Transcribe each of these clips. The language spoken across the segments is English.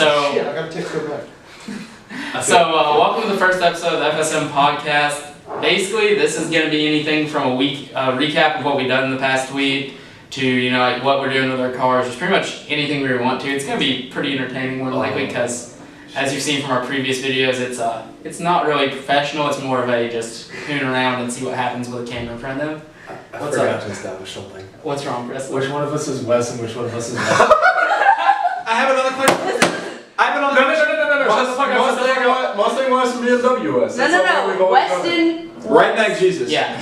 So, shit, I gotta take her back. Welcome to the first episode of the FSM Podcast. Basically, this is going to be anything from a week recap of what we've done in the past week to, like what we're doing with our cars. Just pretty much anything we want to. It's going to be pretty entertaining, more than likely, because as you've seen from our previous videos, it's not really professional. It's more of a just hoon around and see what happens with a camera in front of them. I forgot to establish something. What's wrong, Preston? Which one of us is Wes and which one of us is Wes? I have another question. No. Shut the fuck up. Mustang Wes and BMW Wes. No. Weston. Redneck Jesus. Yeah.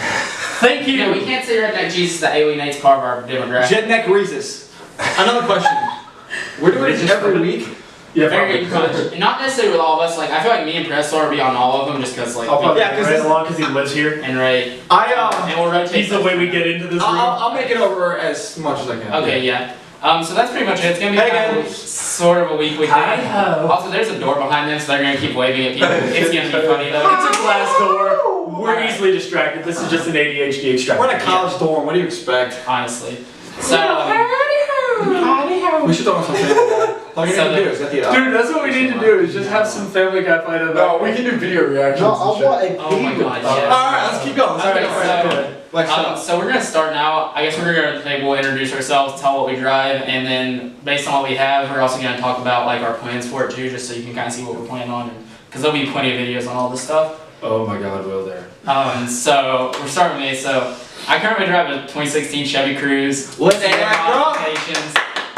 Thank you. Yeah, we can't say redneck Jesus that alienates part of our demographic. Redneck Reeses. Another question. We're doing this every week. Yeah, very good. Not necessarily with all of us. Like I feel like me and Preston will be on all of them just because like. I'll probably yeah, right along because he lives here. And Ray. And we'll rotate. He's the way we get into this room. I'll make it over as much as I can. Okay, yeah. So that's pretty much it. It's gonna be kind of sort of a weekly thing. Also, there's a door behind them, so they're gonna keep waving at people. It's gonna be funny though. It's a glass door. We're easily distracted. This is just an ADHD extractor. We're in a college dorm. What do you expect? Honestly. So. We should talk about something. Like Dude, that's what we need to do. Is just have some Family Guy fight about. No, we can do video reactions. No, I want a Oh my god, yeah. Alright, let's keep going. So we're gonna start now. I guess we'll introduce ourselves, tell what we drive, and then based on what we have, we're also gonna talk about like our plans for it too, just so you can kind of see what we're planning on, because there'll be plenty of videos on all this stuff. Oh my god, will there? So we're starting with me. So I currently drive a 2016 Chevy Cruze. Let's modifications.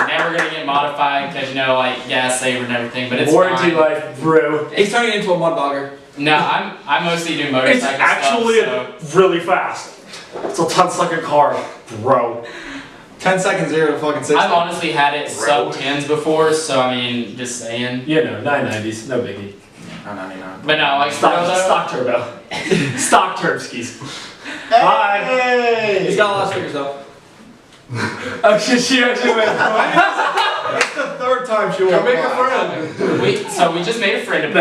Never gonna get modified because like gas saver and everything, but it's warranty fine. life, bro. He's turning into a mud bogger. No, I mostly do motorcycle It's actually really fast. It's like a car, bro. 10 seconds 0 to fucking 60. I've honestly had it sub 10s before, so I mean, just saying. Yeah, no, 990s, no biggie. 999. But no, like stock turbo. Stock turbskis. Hey! He's got a lot of stickers though. Oh shit, she actually went. It's the third time she went. Make a friend. So we just made a friend of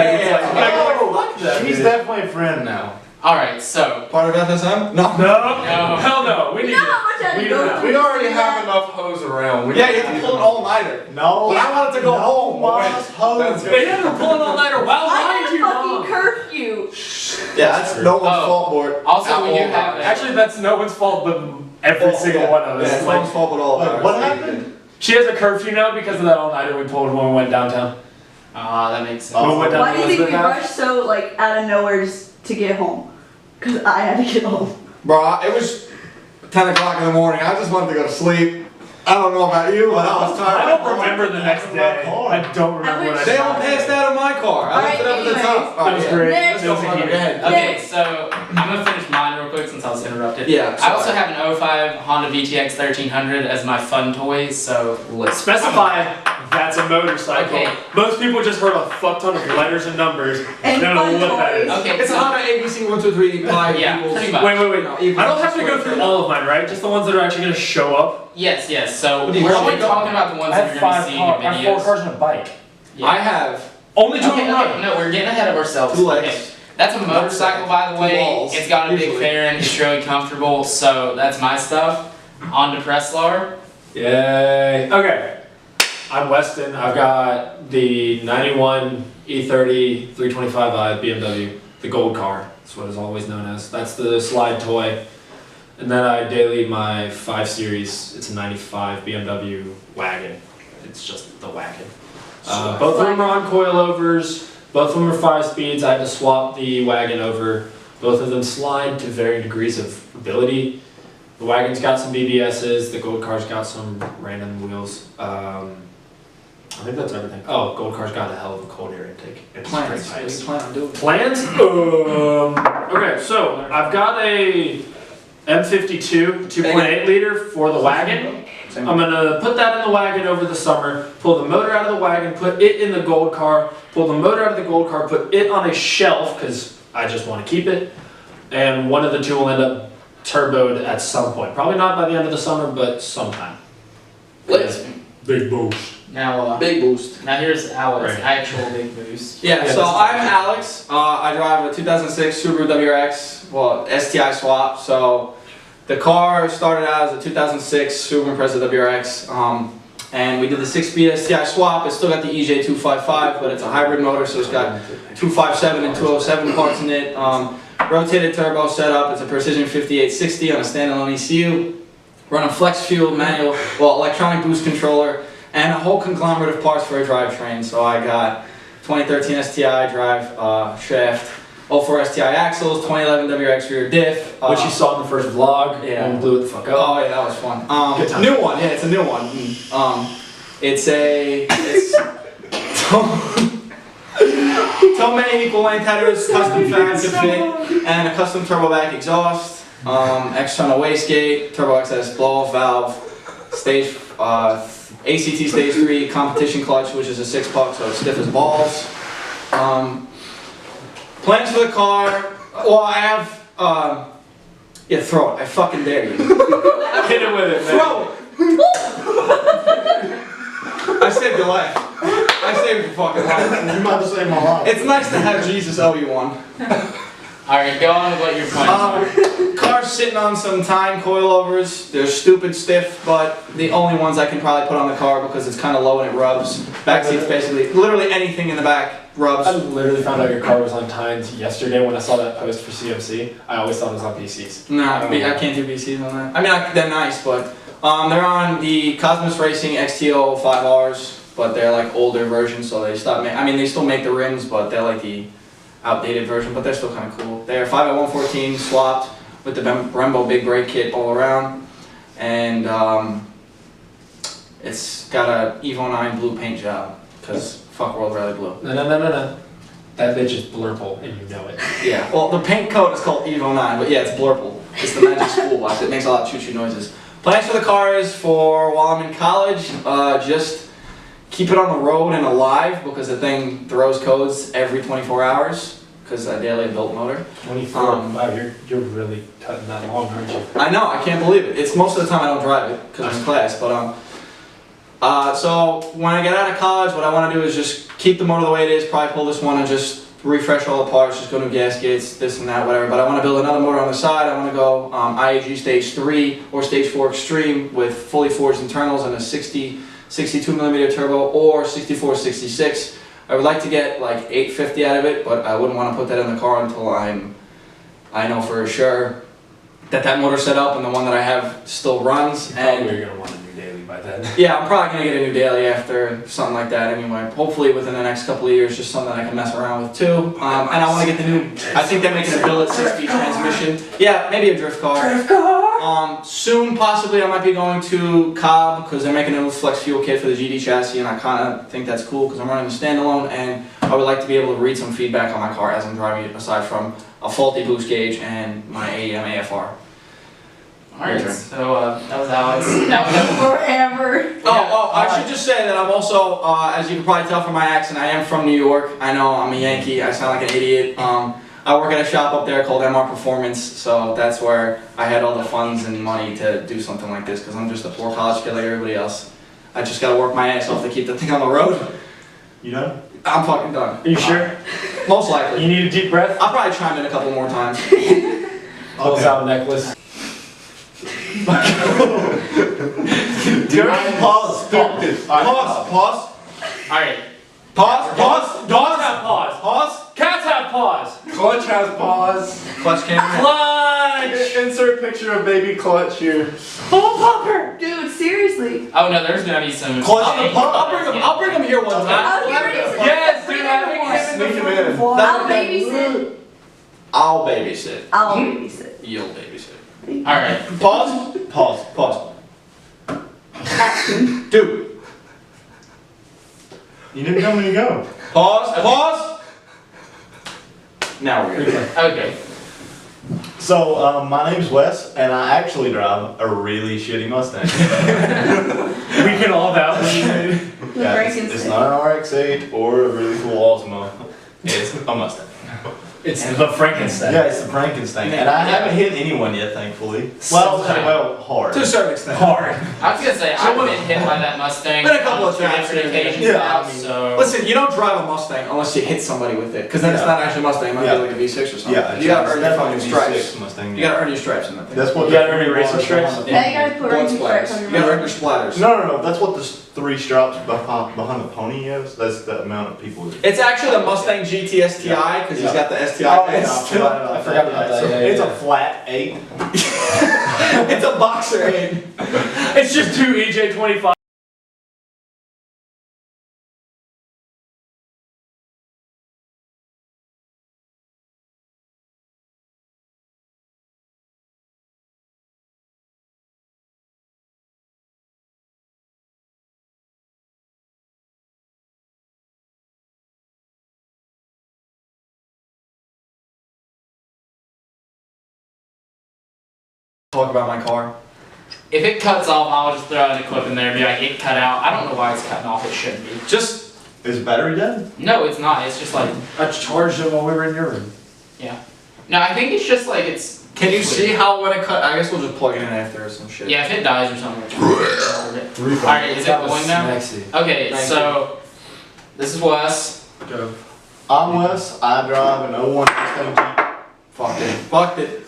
She's definitely a friend now. Alright, so. Part of FSM? No. Hell no. We need You know how much I had to go through. We already have enough hose around. Yeah, you have to pull an all-nighter. No. But I wanted to go home. Hose. They had to pull an all-nighter while I behind had you, a fucking Mom. curfew. Yeah, that's no one's fault, boy. Also, we do have Actually, that's no one's fault but every single one of us. Yeah, it's no one's fault but all of ours. What happened? She has a curfew now because of that all-nighter we pulled when we went downtown. that makes sense. When we went down Why to do you think we Elizabeth House. rushed so out of nowhere just to get home? Because I had to get home. Bro, it was 10 o'clock in the morning. I just wanted to go to sleep. I don't know about you, but I was tired. I don't remember the next day. I don't remember what I They did. all passed out of my car. I left it up at the top. That was great. Next. That was a Go heater. ahead. Okay, so I'm gonna finish mine real quick since I was interrupted. Yeah, I also have an 05 Honda VTX 1300 as my fun toy, so let's Specify that's a motorcycle. Okay. Most people just heard a fuck ton of letters and numbers. And don't know fun what that is. toys. Okay, It's a so Honda ABC 123 5 Yeah, Eagles. pretty much. Wait. I don't have to go through all of mine, right? Just the ones that are actually going to show up. yes. So What do you we're want? only talking about the ones that you're gonna see in videos. 4 cars and a bike. Yeah. I have Only 2 of Okay, them run. no, we're getting ahead of ourselves. 2 legs. Okay. That's a motorcycle, by the Two way. walls, It's got a big usually. fairing. It's really comfortable. So that's my stuff. On to Preslar. Yay. Okay. I'm Weston. I've got the 91 E30 325i BMW, the gold car. That's what it's always known as. That's the slide toy. And then I daily my 5 Series. It's a 95 BMW wagon. It's just the wagon. Both of them are on coilovers. Both of them are 5 speeds. I had to swap the wagon over. Both of them slide to varying degrees of ability. The wagon's got some BBSs. The gold car's got some random wheels. I think that's everything. Oh, gold car's got a hell of a cold air intake. And plans. straight What do pipes. you plan on doing? Plans? Okay, so I've got a M52 2.8 liter for the wagon. I'm gonna put that in the wagon over the summer, pull the motor out of the wagon, put it in the gold car, pull the motor out of the gold car, put it on a shelf, because I just want to keep it, and one of the two will end up turboed at some point. Probably not by the end of the summer, but sometime. Big boost. Now, Big boost. now here's Alex' Right. actual big boost. Yeah, Yeah, so that's- I'm Alex. I drive a 2006 Subaru WRX, well, STI swap. So the car started out as a 2006 Subaru Impreza WRX. And we did the 6-speed STI swap. It's still got the EJ255, but it's a hybrid motor, so it's got 257 and 207 parts in it. Rotated turbo setup. It's a Precision 5860 on a standalone ECU. Running flex fuel, manual, electronic boost controller, and a whole conglomerate of parts for a drivetrain. So I got 2013 STI drive shaft, 04 STI axles, 2011 WX rear diff. Which you saw in the first vlog. Yeah. And blew it the fuck up. Oh yeah, that was fun. Good time. New one, yeah, it's a new one. It's Tomei equal length headers, custom fans to fit, and a custom turbo back exhaust. External wastegate, turbo access blow-off valve, stage ACT stage 3 competition clutch, which is a 6-puck, so it's stiff as balls. Plans for the car. Well, I have. Yeah, throw it. I fucking dare you. Hit it with it, man. Throw it. I saved your life. I saved your fucking life. You might have saved my life. It's nice to have Jesus owe you one. Alright, go on with what your plans are. Car's sitting on some time coilovers. They're stupid stiff, but the only ones I can probably put on the car because it's kind of low and it rubs. Back seat's basically, literally anything in the back rubs. I literally found out your car was on tines yesterday when I saw that post for CMC. I always thought it was on PCs. Nah, I can't do VCs on that. I mean, they're nice, but they're on the Cosmos Racing XTO 5Rs, but they're like older versions, so they stopped making. I mean, they still make the rims, but they're like the outdated version, but they're still kind of cool. They're 5x114 swapped with the Brembo big brake kit all around, and it's got a Evo 9 blue paint job because fuck World Rally Blue. No. That bitch is blurple and you know it. Yeah, well the paint coat is called Evo 9, but yeah, it's blurple. It's the magic school box. It makes a lot of choo-choo noises. Plans for the car is for while I'm in college, just keep it on the road and alive because the thing throws codes every 24 hours because I daily built motor. 24. Wow, you're really cutting that long, aren't you? I know, I can't believe it. It's most of the time I don't drive it because it's class, but so when I get out of college, what I want to do is just keep the motor the way it is, probably pull this one and just refresh all the parts, just go new gaskets, this and that, whatever. But I want to build another motor on the side. I want to go IAG Stage 3 or Stage 4 Extreme with fully forged internals and a 62mm turbo or 64-66. I would like to get like 850 out of it, but I wouldn't want to put that in the car until I know for sure that motor set up and the one that I have still runs. Probably you're gonna want a new daily by then. Yeah, I'm probably gonna get a new daily after something like that anyway. Hopefully within the next couple of years, just something I can mess around with too. And I want to get the new. I think they're making a billet 6-speed transmission. Yeah, maybe a drift car. Soon, possibly, I might be going to Cobb because they're making a new flex fuel kit for the GD chassis, and I kind of think that's cool because I'm running a standalone, and I would like to be able to read some feedback on my car as I'm driving it, aside from a faulty boost gauge and my AEM AFR. Alright, so that was Alex. Now we have Forever. I should just say that I'm also, as you can probably tell from my accent, I am from New York. I know I'm a Yankee. I sound like an idiot. I work at a shop up there called MR Performance, so that's where I had all the funds and money to do something like this because I'm just a poor college kid like everybody else. I just gotta work my ass off to keep the thing on the road. You done? I'm fucking done. Are you sure? Most likely. You need a deep breath? I'll probably chime in a couple more times. Pulls out a necklace. Dude, pause. Pause. Alright. Pause. Dogs have pause. Pause. Cats have pause. Clutch has pause. Clutch camera. Clutch! Insert picture of baby Clutch here. Oh, popper! Dude, seriously. Oh no, there's gonna be some. I'll bring him here one time. Yes, dude, having him Sneak him in. I'll babysit. I'll babysit. I'll babysit. You'll babysit. Alright. Pause. Dude. You didn't tell me to go. Pause. Now we're good. Okay. So, my name's Wes, and I actually drive a really shitty Mustang. We can all vouch. It's not an RX-8 or a really cool Osmo. It's a Mustang. It's the Frankenstein. Yeah, it's the Frankenstein. And I haven't hit anyone yet, thankfully. Well, hard. To a certain extent. Hard. I was gonna say, I've been hit by that Mustang Been a couple on of 2 times, different yeah. occasions Yeah, now, I mean, so... Listen, you don't drive a Mustang unless you hit somebody with it, because then it's not actually a Mustang. It might be like a V6 or something. Yeah, you gotta earn your fucking V6 stripes. Mustang. You gotta earn your stripes in that thing. That's what You gotta earn your racing stripes? Yeah, you gotta put Blood racing stripes splatters. on your You gotta earn motor. your splatters. No, that's what the 3 straps behind the pony is? That's the amount of people. It's actually the Mustang GT STI because he's got the STI. Oh, base. it's still, I forgot about that. So Yeah, it's yeah. a flat 8. It's a boxer 8. It's just 2 EJ25. Talk about my car. If it cuts off, I'll just throw in a clip in there and be like, it cut out. I don't know why it's cutting off. It shouldn't be. Just Is the battery dead? No, it's not. It's just like, I charged it while we were in your room. yeah. No, I think it's just like it's. can you see how when it cut? I guess we'll just plug it in after or some shit. Yeah, if it dies or something. Alright, is it going now? Maxi. Okay, Thank so this is Wes. Go. I'm Wes. I drive an 01 Mustang GT. Fucked it.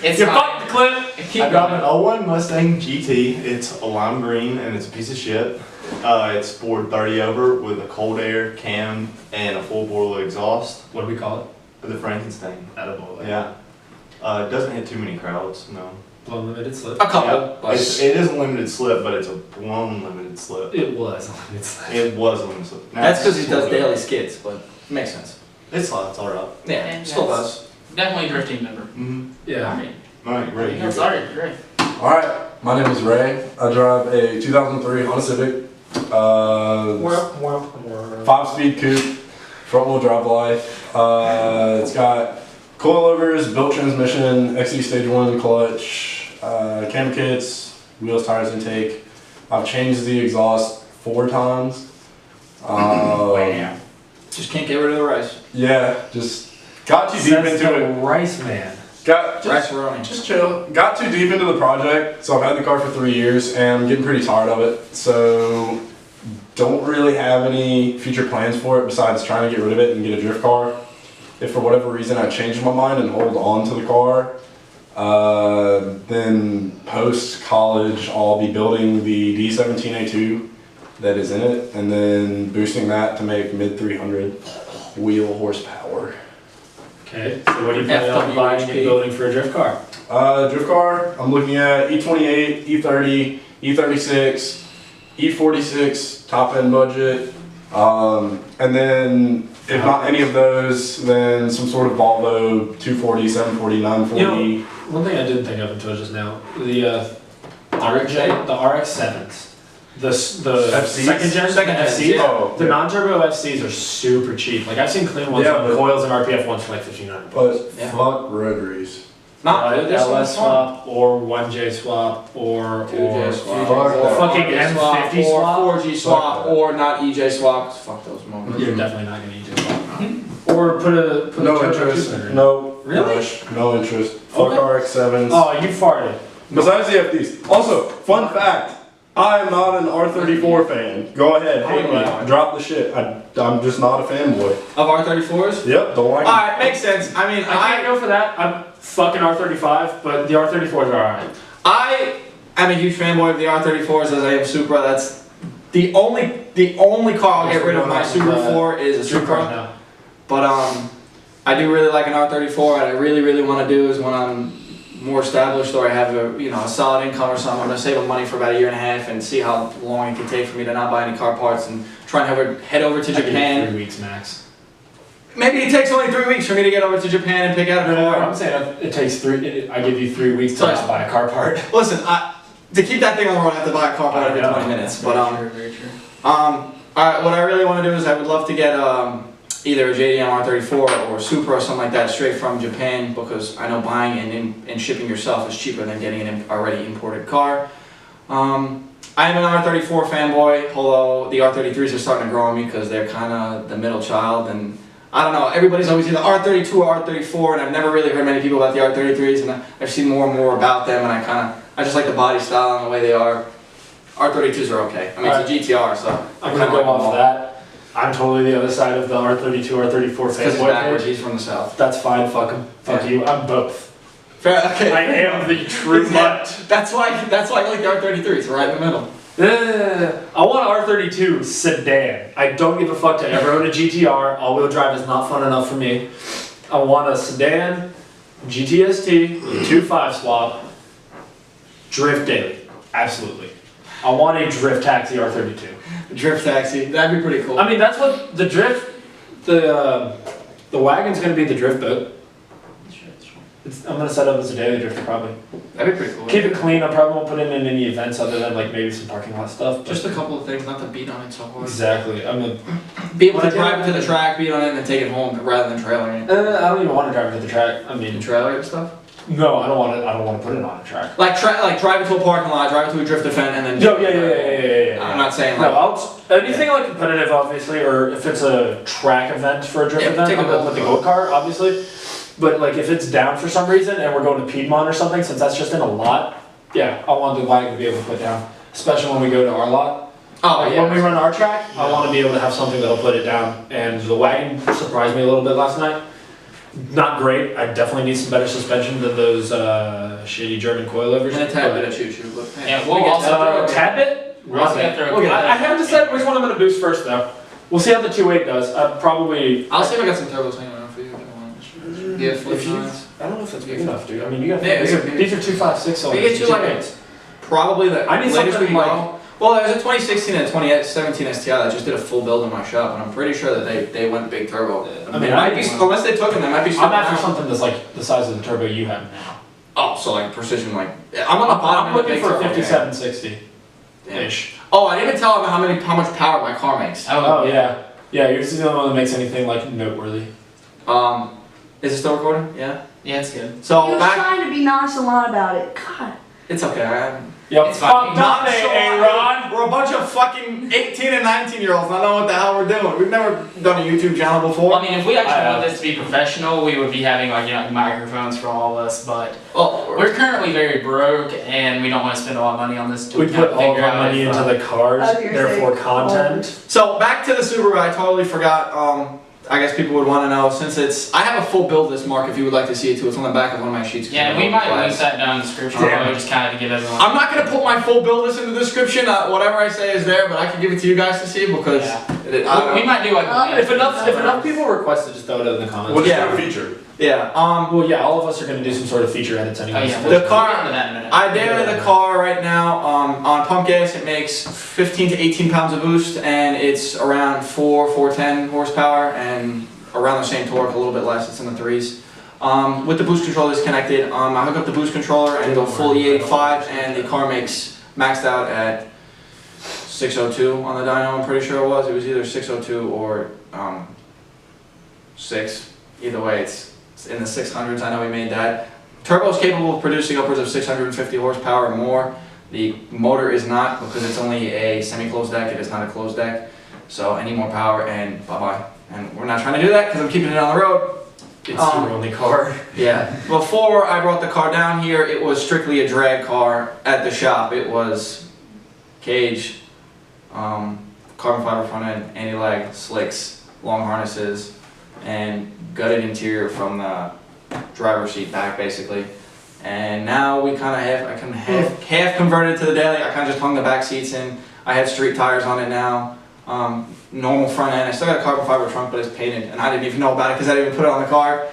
It's You fine. fucked the clip! Keep I drive an going. 01 Mustang GT. It's a lime green and it's a piece of shit. It's Ford 30 over with a cold air cam and a full bore exhaust. What do we call it? The Frankenstein. Edible. Yeah. It doesn't hit too many crowds, no. Blown limited slip. A couple. Yeah, but- it is a limited slip, but it's a blown limited slip. It was a limited slip. It was a limited slip. Now That's because it's he does sort of- daily skits, but it makes sense. It's alright. Yeah, And still that's- does. Definitely a drifting member. Mm-hmm. Yeah. Alright. Alright, great. No, sorry, you're right. Alright, my name is Ray. I drive a 2003 Honda Civic. 5-speed coupe, front wheel drive life. It's got coilovers, built transmission, XE stage 1 clutch, cam kits, wheels, tires, intake. I've changed the exhaust 4 times. Wow. Just can't get rid of the rice. Yeah, just got too deep Says into the it. rice man. Got Rice just, roni. just chill. Got too deep into the project, so I've had the car for 3 years and I'm getting pretty tired of it. So don't really have any future plans for it besides trying to get rid of it and get a drift car. If for whatever reason I change my mind and hold on to the car, then post college I'll be building the D17A2 that is in it and then boosting that to make mid 300 wheel horsepower. Okay, so what are you planning on buying and building for a drift car? Drift car, I'm looking at E28, E30, E36, E46, top end budget, and then if not any of those, then some sort of Volvo 240, 740, 940. One thing I didn't think of until just now, the RX-7s. The FCs? second gen FCs, yeah. Oh, the yeah. non-turbo FCs are super cheap. Like I've seen clean ones Yeah, on but- coils and RPF ones for like $1,500. But Yeah. fuck rotaries. Not this LS one's fun. swap or 1J swap or 2J swap. Fuck that. fucking RJ M50 or swap. 4G swap that. or not EJ swap. Fuck those moments. You're definitely not gonna EJ swap. Or put a No turbo interest. tuner in. No. Really? No interest. Fuck Okay. RX-7s. Oh, you farted. Besides the FDs. Also, fun fact. I am not an R34 fan. Go ahead, hate me. Drop the shit. I'm just not a fanboy. Of R34s? Yep, don't like it. Alright, makes sense. I mean, I can't go for that. I'm fucking R35, but the R34s are alright. I am a huge fanboy of the R34s as I am Supra. That's the only car I'll get rid of my Supra for is a Supra. now. But I do really like an R34. What I really want to do is when I'm more established or I have a solid income or something, I'm gonna save up money for about a year and a half and see how long it can take for me to not buy any car parts and try and head over to I give you Japan. 3 weeks max. Maybe it takes only 3 weeks for me to get over to Japan and pick out a car. I'm saying it takes 3. I give you 3 weeks to not buy a car part. Listen, to keep that thing on the road, I have to buy a car part every 20 minutes. But Very true. alright, what I really want to do is I would love to get either a JDM R34 or Supra or something like that straight from Japan because I know buying and shipping yourself is cheaper than getting an already imported car. I am an R34 fanboy, although the R33s are starting to grow on me because they're kind of the middle child and I don't know, everybody's always either R32 or R34 and I've never really heard many people about the R33s and I've seen more and more about them and I just like the body style and the way they are. R32s are okay. I mean, it's a GTR, so I'm kinda gonna go like them off all. of that. I'm totally the other side of the R32, R34 Because he's fanboy backwards, page. he's from the south. That's fine, fuck him. Fuck Yeah. you, I'm both. Fair, okay. I am the true mutt. That's why I like the R33, it's right in the middle. I want an R32 sedan. I don't give a fuck to ever own a GTR. All-wheel drive is not fun enough for me. I want a sedan, GTST, 2.5 swap, drift daily. Absolutely. I want a drift taxi R32. Drift taxi. That'd be pretty cool. I mean, that's what the drift, the wagon's gonna be the drift boat. I'm gonna set up as a daily drifter probably. That'd be pretty cool. Keep it clean. I probably won't put it in any events other than like maybe some parking lot stuff. but- Just a couple of things, not to beat on it so hard. Exactly. I'm a. Be able to When I drive get it to the track, beat on it, and then take it home rather than trailering it. I don't even want to drive it to the track. I mean, The trailer and stuff. no, I don't want to. I don't want to put it on a track. Like drive it to a parking lot, drive it to a drift event, and then. No, yeah. I'm not saying No, like. anything like competitive, obviously, or if it's a track event for a drift Yeah, event, take a I'm going with the go-kart. go-kart, obviously. But like if it's down for some reason and we're going to Piedmont or something, since that's just in a lot, yeah, I want the wagon to be able to put down, especially when we go to our lot. Oh Like, yeah. when we run our track, I want to be able to have something that'll put it down. And the wagon surprised me a little bit last night. Not great. I definitely need some better suspension than those shitty German coilovers. And a tad bit of choo-choo, but. hey, Yeah, we'll we get also that. throw a Tad bit? We're also gonna throw a We'll get I haven't decided which one I'm going to boost first though. We'll see how the 2.8 does. Probably. I'll see if I got some turbos hanging around for you if you want. Yeah, flip If you, lines. I don't know if that's big enough, dude. I mean, you got Yeah, these yeah, are yeah. these are 2.56 cylinders. We get you like a- 2.8s. Probably the I need latest something we like- go. Well, there's a 2016 and a 2017 STI that just did a full build in my shop, and I'm pretty sure that they went big turbo. I mean, It might be, unless they took them, they might be. I'm after something that's like the size of the turbo you have now. Oh, so like precision, like I'm on the bottom. I'm end of looking big for a turbo, 5760 yeah. ish. Oh, I didn't even tell them how much power my car makes. Oh yeah, yours is the only one that makes anything like noteworthy. Is it still recording? Yeah. Yeah, it's good. So He was back. trying to be nonchalant about it. God. It's okay. Yep. It's fine. Not Aaron. We're a bunch of fucking 18 and 19-year-olds. Not knowing what the hell we're doing. We've never done a YouTube channel before. Well, I mean, if we actually want this to be professional, we would be having like microphones for all of us. But Well, we're currently very broke, and we don't want to spend a lot of money on this. We put all of our money into the cars, I was gonna therefore say, content. So back to the Subaru, I totally forgot. I guess people would want to know since I have a full build list, Mark, if you would like to see it too. It's on the back of one of my sheets. Yeah, and we might link that down in the description. Damn. Just kind of to give everyone. I'm not gonna put my full build list in the description. Whatever I say is there, but I can give it to you guys to see because we might do like If enough people request it, just throw it in the comments. We'll just Yeah. do a feature. yeah. Well, yeah, all of us are going to do some sort of feature edits Oh anyway. yeah, The we'll car- get into that in a minute. I daily the car right now on pump gas. It makes 15 to 18 pounds of boost, and it's around 410 horsepower and around the same torque, a little bit less. It's in the threes. With the boost controller disconnected, I hook up the boost controller and go full E85, and the car makes maxed out at 602 on the dyno. I'm pretty sure it was. It was either 602 or 6. Either way, it's in the 600s. I know we made that. Turbo is capable of producing upwards of 650 horsepower or more. The motor is not because it's only a semi-closed deck. It is not a closed deck. So any more power and bye-bye. And we're not trying to do that because I'm keeping it on the road. It's your only car. Yeah. Before I brought the car down here, it was strictly a drag car at the shop. It was cage, carbon fiber front end, anti-lag, slicks, long harnesses, and gutted interior from the driver's seat back basically. And now we kind of half converted to the daily. I kind of just hung the back seats in. I have street tires on it now. Normal front end. I still got a carbon fiber trunk, but it's painted, and I didn't even know about it because I didn't even put it on the car.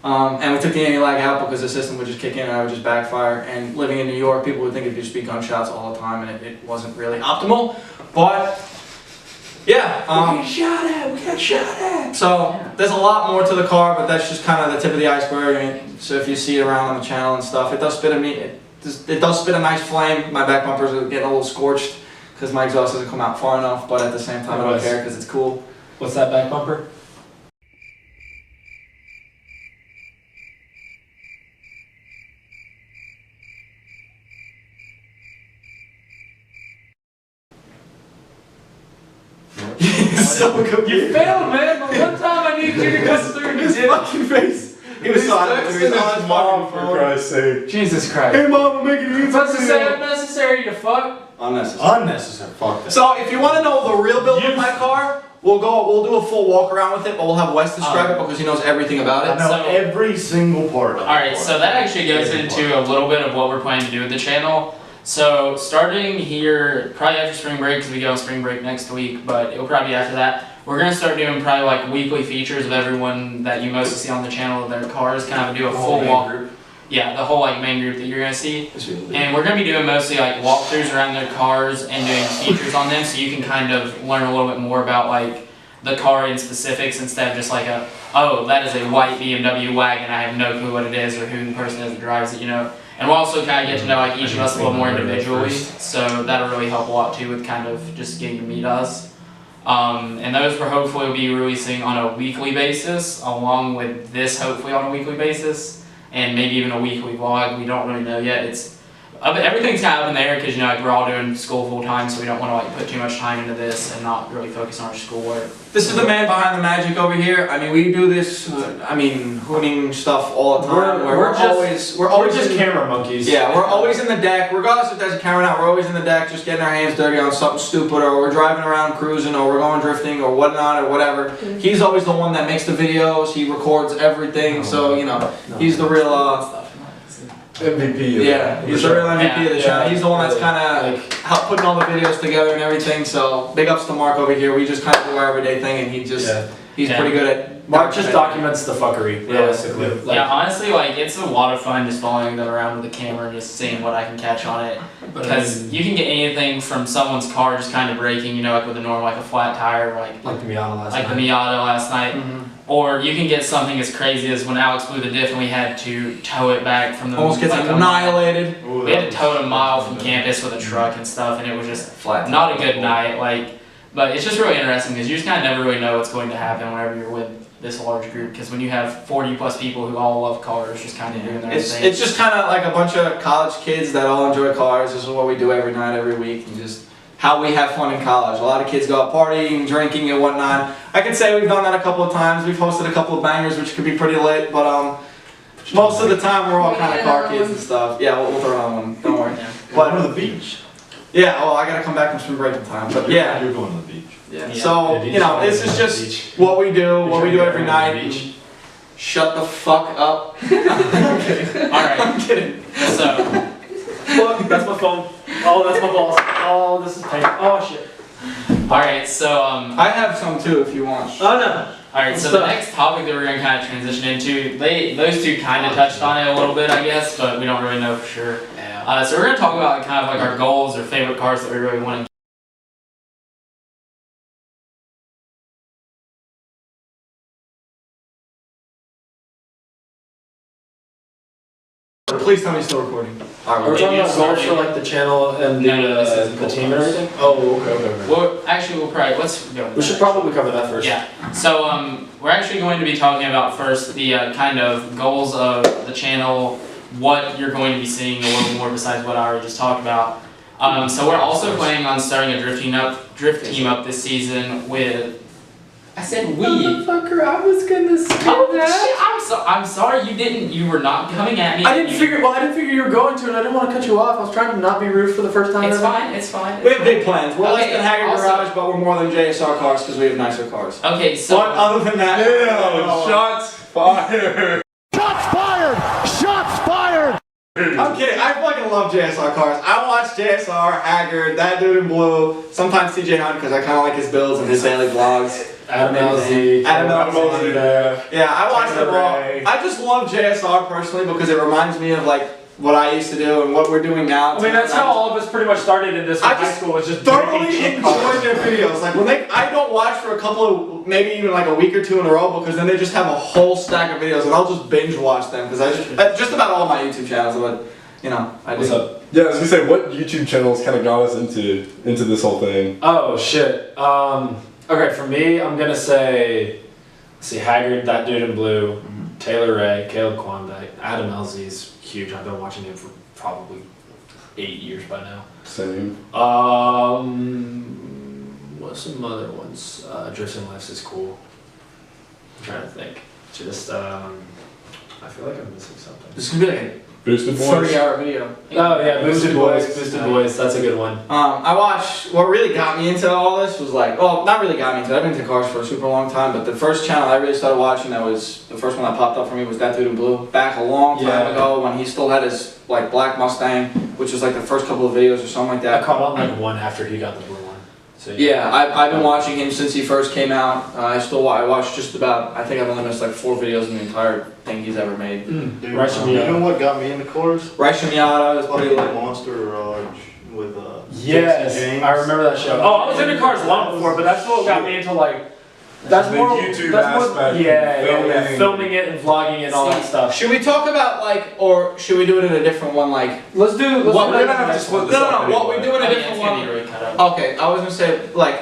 And we took the anti-lag out because the system would just kick in and I would just backfire. And living in New York, people would think it'd just be gunshots all the time, and it wasn't really optimal. But yeah, We got shot at. so there's a lot more to the car, but that's just kind of the tip of the iceberg. And so if you see it around on the channel and stuff, it does spit a nice flame. My back bumpers are getting a little scorched because my exhaust doesn't come out far enough, but at the same time I don't care because it's cool. What's that back bumper? So good. You failed, man. But one time I need you to come through. His fucking face. He was Texting his mom, for Christ's sake. Jesus Christ. Hey mom, I'm making you What's to say unnecessary, you fuck? Unnecessary. Unnecessary. Fuck that. So if you want to know the real build of my car, we'll do a full walk around with it, but we'll have Wes describe it because he knows everything about I it. know So- every single part of it. Alright, so that actually goes into a little bit of what we're planning to do with the channel. So starting here, probably after spring break, because we go on spring break next week, but it'll probably be after that. We're gonna start doing probably like weekly features of everyone that you mostly see on the channel of their cars, kind of do a full walk. Yeah, the whole like main group that you're gonna see. And we're gonna be doing mostly like walkthroughs around their cars and doing features on them, so you can kind of learn a little bit more about like the car in specifics instead of just like oh, that is a white BMW wagon, I have no clue what it is or who the person is that drives it, you know. And we'll also kind of get to know like each of us a little more individually, so that'll really help a lot too with kind of just getting to meet us. And those will hopefully be releasing on a weekly basis, along with this hopefully on a weekly basis, and maybe even a weekly vlog. We don't really know yet. Everything's kind of up in there because, you know, like we're all doing school full time, so we don't want to like put too much time into this and not really focus on our schoolwork. This is the man behind the magic over here. I mean, we do this, hooning stuff all the time. We're always just camera monkeys. Yeah, we're always in the deck, regardless if there's a camera out, we're always in the deck just getting our hands dirty on something stupid, or we're driving around cruising, or we're going drifting, or whatnot, or whatever. He's always the one that makes the videos, he records everything, so, you know, he's the real, MVP. yeah, he's the real MVP of the channel. He's the one that's kind of like putting all the videos together and everything, so big ups to Mark over here. We just kind of do our everyday thing, and he's pretty good at Mark just documents the fuckery, realistically. Yeah, honestly, like it's a lot of fun just following them around with the camera and just seeing what I can catch on it. Because you can get anything from someone's car just kind of breaking, you know, like with a normal, like a flat tire, like the Miata last night. Like the Miata last night. Or you can get something as crazy as when Alex blew the diff and we had to tow it back from the almost gets like annihilated. We had to tow it a mile from campus with a truck and stuff, and it was just not a good night. But it's just really interesting because you just kind of never really know what's going to happen whenever you're with this large group. Because when you have 40 plus people who all love cars, just kind of doing their thing. It's just kind of like a bunch of college kids that all enjoy cars. This is what we do every night, every week, and just how we have fun in college. A lot of kids go out partying, drinking, and whatnot. I can say we've done that a couple of times. We've hosted a couple of bangers, which could be pretty lit, but most of the time we're all kind of car kids and stuff. Yeah, we'll throw another one. Don't worry. But go to the beach. Yeah. Oh, I gotta come back from spring break in time. But yeah. You're going to the beach. Yeah. So you know, this is just what we do. What we do every night. Shut the fuck up. I'm kidding. All right. I'm kidding. So. Look, that's my phone. Oh, that's my balls. Oh, this is pain. Oh shit. Alright, so I have some too if you want. Oh no. Alright, so the next topic that we're gonna kind of transition into, those two kind of touched on it a little bit, I guess, but we don't really know for sure. Yeah. So we're gonna talk about kind of like our goals or favorite cars that we really want to. Please tell me you're still recording. Are we talking about goals for like the channel and the team and everything? Oh, okay. Well, actually, let's go. We should probably cover that first. Yeah. So we're actually going to be talking about first the kind of goals of the channel, what you're going to be seeing a little more besides what I already just talked about. So we're also planning on starting a drift team up this season with. I said we. Motherfucker, I was gonna say that. Shit, I'm sorry you didn't. You were not coming at me. I didn't figure you were going to, and I didn't want to cut you off. I was trying to not be rude for the first time. It's fine. It's fine. We have big plans. We're less than Haggard also- Garage, but we're more than JSR cars because we have nicer cars. Okay, so. But other than that, Shots fired. Shots fired! Shots fired! I'm kidding. I fucking love JSR cars. I watch JSR, Haggard, that dude in blue, sometimes TJ Hunt because I kind of like his builds and his daily vlogs. Adam LZ. Yeah, I watch them all. I just love JSR personally because it reminds me of like what I used to do and what we're doing now. I mean, that's how all of us pretty much started in this high school. Was just thoroughly enjoy their videos. Like when I don't watch for a couple of, maybe even like a week or two in a row because then they just have a whole stack of videos and I'll just binge watch them because I just about all my YouTube channels. But you know, I do. What's up? Yeah, I was gonna say, what YouTube channels kind of got us into this whole thing? Oh shit. Okay, for me, I'm gonna say, let's see, Haggard, that dude in blue, Taylor Ray, Caleb Kwondike, Adam LZ's huge. I've been watching him for probably 8 years by now. Same. What's some other ones? Drifting Lifts is cool. I'm trying to think. Just I feel like I'm missing something. This is gonna be like a Boosted Boys. 30-hour video. Oh yeah, Boosted Boys, that's a good one. I watched, what really got me into all this was like, well, not really got me into it, I've been into cars for a super long time, but the first channel I really started watching that was, the first one that popped up for me was That Dude in Blue, back a long time ago when he still had his like black Mustang which is like the first couple of videos or something like I that. caught on like one after he got the blue one. So Yeah, I've been watching him since he first came out. I watched just about, I think I've only missed like 4 videos in the entire thing he's ever made. Dude, Russian you Miata. know what got me into cars? Rice Miata is Like pretty a lit. Monster Garage with Yes, James. I remember that show. Oh, I was into cars long before, but that's what got me into like. That's The more YouTube that's more, aspect, yeah, filming it and vlogging it and all that stuff. Should we talk about like, or should we do it in a different one? Like, Let's do. What do we're that gonna have to next split one. this no, up what we anyway. do in a It's different gonna one. be really cut up. Okay, I was gonna say like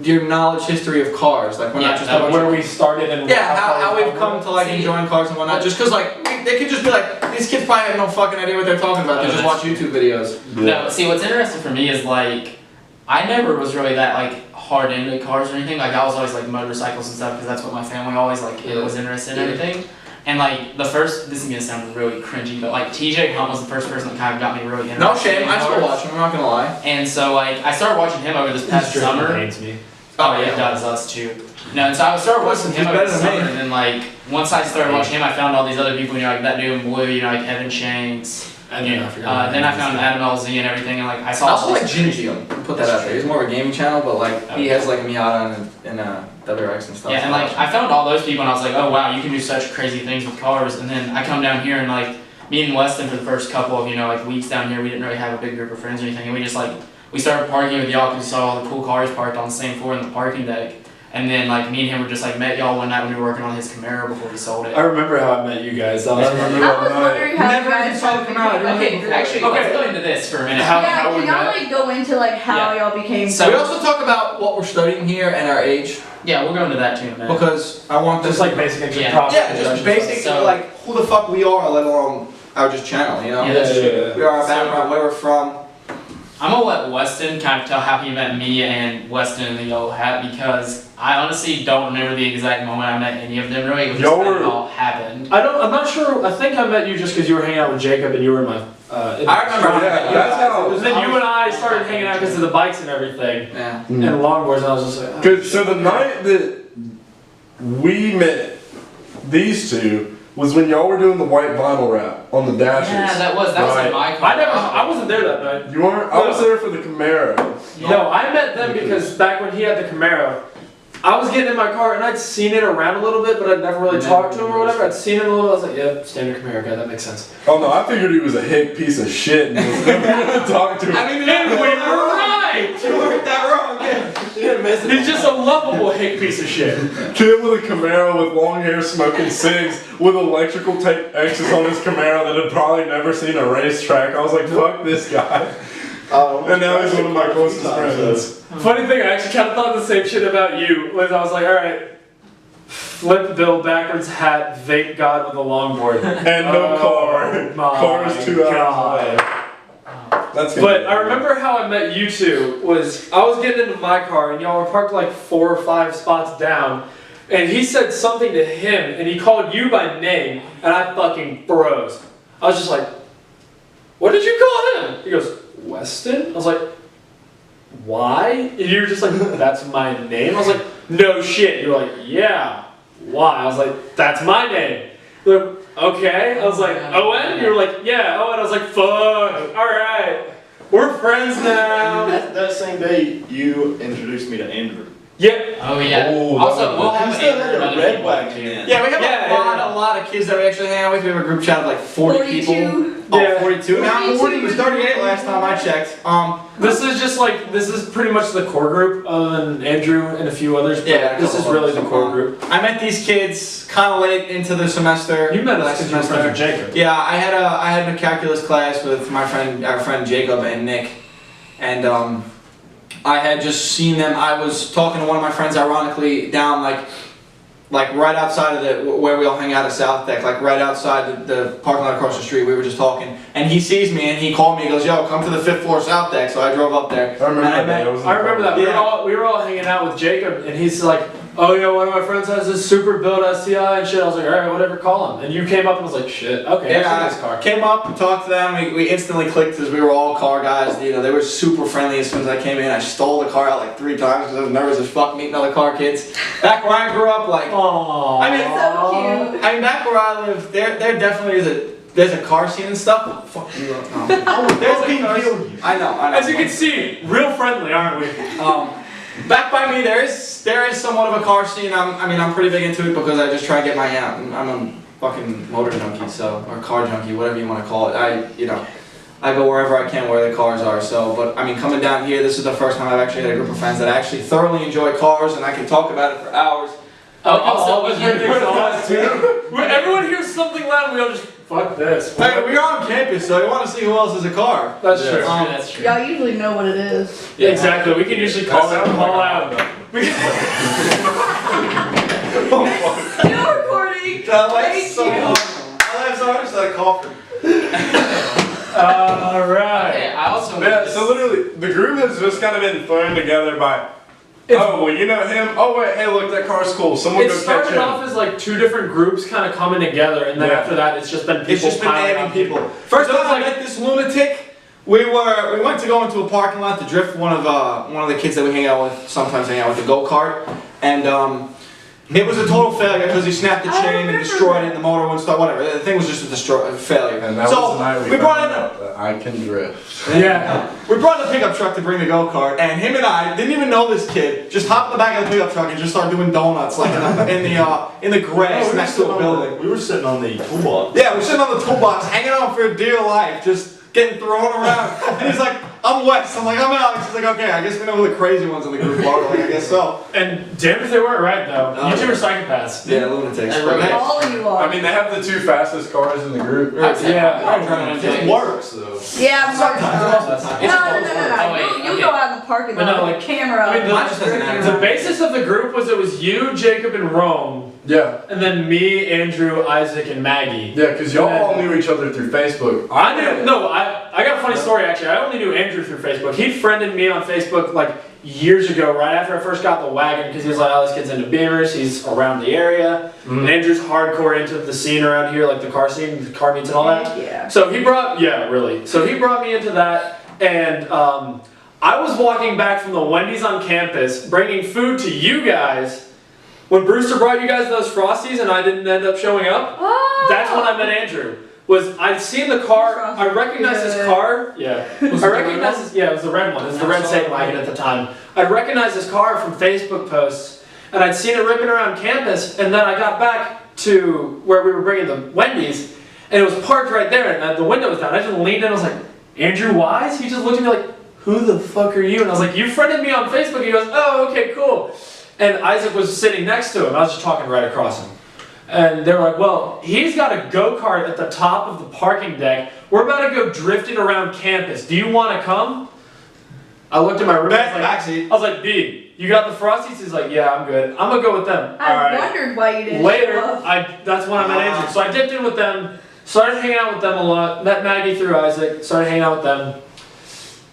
your knowledge history of cars, like we're Yeah, not just that about Where we started and yeah, how we've come to like See. enjoying cars and whatnot. Just because like they could just be like these kids probably have no fucking idea what they're talking about. They just watch YouTube videos. No, see, what's interesting for me is like, I never was really that like hard into cars or anything. Like I was always like motorcycles and stuff because that's what my family always like was interested in and everything. And like the first, this is gonna sound really cringy, but like TJ Hunt was the first person that kind of got me really interested. No shame, in I still cars. watch them. I'm not gonna lie. And so like I started watching him over this past summer. Hates me. Oh yeah, it does us too. No, and so I started watching Listen, him he's over better the than summer, me. and then like once I started watching him, I found all these other people, you know, like that dude in blue, you know, like Evan Shanks. And then I forgot. Then I found Adam LZ and everything, and like I I saw. also all like these- Gingy. Put that out there. He's more of a gaming channel, but like he has like a Miata and a WRX and stuff. Yeah, and like I found all those people, and I was like, oh wow, you can do such crazy things with cars. And then I come down here, and like me and Weston for the first couple of like weeks down here, we didn't really have a big group of friends or anything, and we just like we started parking with y'all because we saw all the cool cars parked on the same floor in the parking deck. And then like me and him were just like met y'all one night when we were working on his Camaro before he sold it. I remember how I met you guys. That was I remember I that was night. wondering how Never you even guys saw the Camaro, I didn't Okay, know. actually, Okay. let's go into this for a minute. How yeah, we can y'all met? like go into like how y'all became So- we also talk about what we're studying here and our age Yeah, we'll go into that too in a minute. because I want just this like basic Yeah. proper yeah, just introductions. basic So- like who the fuck we are, let alone our just channel, you know? Yeah, that's true. We are our So- background, where we're from. I'm gonna let Weston kind of tell how he met me and Weston in the yellow hat because I honestly don't remember the exact moment I met any of them really. It was just Y'all kind of were- all happened. I'm not sure. I think I met you just because you were hanging out with Jacob and you were in my. In I remember Yeah, that's how. And then you and I started hanging out because of the bikes and everything Yeah. and longboards, and I was just like, oh, Cause so the night that we met these two was when y'all were doing the white vinyl wrap on the dashes. Yeah, that was Right. in my car. I wasn't there that night. You weren't? I was there for the Camaro. No, I met them because back when he had the Camaro, I was getting in my car and I'd seen it around a little bit, but I'd never really talked to him or whatever. I'd seen him a little. I was like, yeah, standard Camaro guy. That makes sense. Oh no, I figured he was a hick piece of shit and was never gonna talk to him. I mean, And we were right. You weren't that wrong. Yeah. You didn't miss it. He's just a lovable hick piece of shit. Kid with a Camaro with long hair smoking cigs with electrical tape X's on his Camaro that had probably never seen a racetrack. I was like, fuck this guy. And now he's one of my closest friends. Funny thing, I actually kind of thought the same shit about you. Was I was like, all right, flip bill, backwards hat, vape god with a longboard. And no car. my Car is 2 hours God. away. That's gonna But be I remember how I met you two was I was getting into my car and y'all were parked like 4 or 5 spots down, and he said something to him and he called you by name and I fucking froze. I was just like, what did you call him? He goes, Weston? I was like, why? And you were just like, that's my name? I was like, no shit. You were like, yeah. Why? I was like, that's my name. You're like, okay. I was like, Owen? You were like, yeah, Owen. I was like, fuck. Alright. We're friends now. That same day, you introduced me to Andrew. Yeah. Oh yeah. Oh, Also, that we'll was- have He still Andrew had and a other red people wagon too. then. Yeah, we have Yeah, a lot of kids that we actually hang out with. We have a group chat of like 40 people. 42. Oh, Yeah. 42 now? 42 40 was 38 last time I checked. This is just like, this is pretty much the core group, other than Andrew and a few others. But Yeah, a this is couple really others. the core group. I met these kids kind of late into the semester. You met us last because you were friends with Jacob. Yeah, I had a calculus class with our friend Jacob and Nick, and I had just seen them. I was talking to one of my friends, ironically, down like right outside of where we all hang out at South Deck, like right outside the parking lot across the street. We were just talking, and he sees me and he called me. He goes, "Yo, come to the 5th floor South Deck." So I drove up there. I remember And that day. I remember that. Yeah. We were all hanging out with Jacob, and he's like, oh yeah, one of my friends has this super built STI and shit. I was like, alright, whatever, call him. And you came up and was like, shit, okay, Yeah, I've seen this car. came up and talked to them. We instantly clicked because we were all car guys. You know, they were super friendly as soon as I came in. I stole the car out like 3 times because I was nervous as fuck meeting other car kids. Back where I grew up, like, Aww. I mean, So cute. I mean, back where I live, there definitely is there's a car scene and stuff. Fuck you up. No. I know. As you can see, real friendly, aren't we? Back by me, there is somewhat of a car scene. I'm pretty big into it because I just try to get my hand. I'm a fucking motor junkie, or car junkie, whatever you want to call it. I go wherever I can where the cars are. So, but I mean, coming down here, this is the first time I've actually had a group of friends that actually thoroughly enjoy cars, and I can talk about it for hours. When everyone hears something loud, we all just fuck this. Hey, we're on campus, so you want to see who else has a car. That's true. That's true. Y'all usually know what it is. Yeah, exactly. We can usually call out. Still recording. Thank you. I'm sorry, I just had a cough. Alright. Okay, I also Yeah, so literally, the group has just kind of been thrown together by, oh, well, you know him? Oh, wait, hey, look, that car's cool. Someone It go catch started him. off as like two different groups kind of coming together, and then after that, it's just been people. It's just been piling adding up people. First time I met this lunatic, we went to go into a parking lot to drift one of the kids that we sometimes hang out with, the go-kart, and it was a total failure because he snapped the chain and destroyed it, and the motor wouldn't start, whatever. The thing was just a failure. And that so was the night we brought in out that I can drift. Yeah. We brought in a pickup truck to bring the go-kart, and him and I didn't even know this kid. Just hopped in the back of the pickup truck and just started doing donuts like in the grass next to a building. We were sitting on the toolbox. Yeah, we're sitting on the toolbox, hanging on for dear life, just getting thrown around. And he's like, I'm Wes. I'm like, I'm Alex. He's like, okay, I guess we know who the crazy ones in the group are. Like, I guess so. And damn if they weren't right though. You two are psychopaths. Yeah, lunatics. All of you are. I mean, they have the two fastest cars in the group. Yeah. It works though. Yeah, Mark. No. wait, You go out in the parking But lot no, with like, a camera. I mean, Mine just doesn't matter. The basis of the group was it was you, Jacob, and Rome, Yeah. and then me, Andrew, Isaac, and Maggie. Yeah, because y'all all knew each other through Facebook. I got a funny story actually. I only knew Andrew through Facebook. He friended me on Facebook like years ago, right after I first got the wagon, because he was like, oh, this kid's into Beamers, he's around the area. And Andrew's hardcore into the scene around here, like the car scene, the car meets and all that. Yeah. So he brought me into that, and I was walking back from the Wendy's on campus, bringing food to you guys, when Brewster brought you guys those Frosties and I didn't end up showing up. Oh. That's when I met Andrew. I'd seen the car, I recognized his car. Yeah. I recognized his, it was the red one. It was the red Satan wagon at the time. I recognized his car from Facebook posts, and I'd seen it ripping around campus, and then I got back to where we were bringing the Wendy's, and it was parked right there, and the window was down. I just leaned in, I was like, Andrew Wise? He just looked at me like, who the fuck are you? And I was like, you friended me on Facebook. He goes, oh, okay, cool. And Isaac was sitting next to him. I was just talking right across him. And they were like, well, he's got a go-kart at the top of the parking deck. We're about to go drifting around campus. Do you want to come? I looked at my roommate. I was like, B, you got the Frosties? He's like, yeah, I'm good. I'm going to go with them. I wondered why you didn't Later, show up. that's when I met Andrew. So I dipped in with them, started hanging out with them a lot, met Maggie through Isaac, started hanging out with them.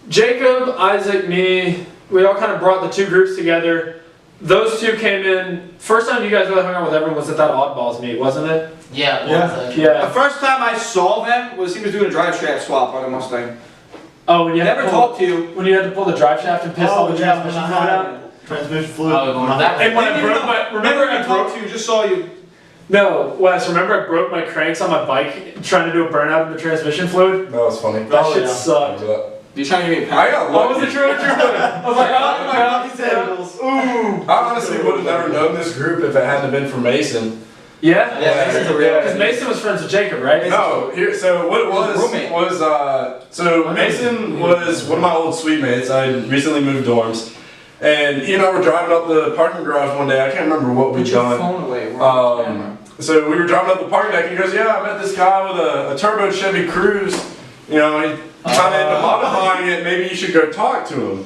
Jacob, Isaac, me, we all kind of brought the two groups together. Those two came in. First time you guys really hung out with everyone was at that Oddballs meet, wasn't it? Yeah. The first time I saw them was he was doing a drive shaft swap on a Mustang. Oh, when you Never talked to you. When you had to pull the drive shaft and pistol the transmission fluid out? Transmission fluid. And when I broke my, remember I talked to you, just saw you. No, Wes, remember I broke my cranks on my bike trying to do a burnout in the transmission fluid? That was funny. That shit sucked. You trying to give me a I got What lucky. was the true what you're doing? I was like, I honestly would have never known this group if it hadn't been for Mason. Yeah? Yeah, Mason's a real. Because Mason was friends with Jacob, right? No, so what it was roommate. so Mason was one of my old suite mates. I recently moved dorms, and he and I were driving up the parking garage one day. I can't remember what we'd Put your done. phone away. We're on camera. So we were driving up the parking deck, and he goes, "Yeah, I met this guy with a turbo Chevy Cruze. You know, he kind of into modifying it. Maybe you should go talk to him."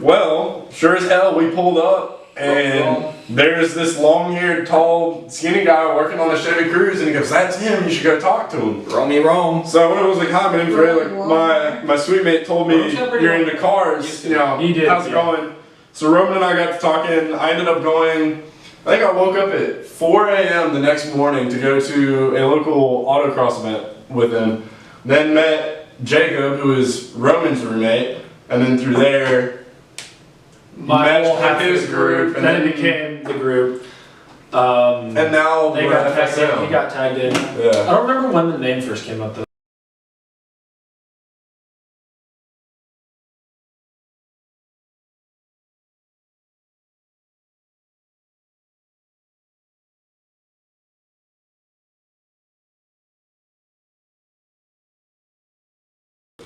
Well, sure as hell, we pulled up, and there's this long-haired, tall, skinny guy working on the Chevy Cruze, and he goes, "That's him. You should go talk to him." Rome. So when it was like, "Hi, my name's Ray," like my suite mate told me you're into cars. You know, He did, how's it going? So Roman and I got to talking. I ended up going. I think I woke up at 4 a.m. the next morning to go to a local autocross event with him. Then met Jacob, who is Roman's roommate, and then through there, My whole half his group, and then it became the group. And now They we're got tagged in. FSM. He got tagged in. Yeah. I don't remember when the name first came up though.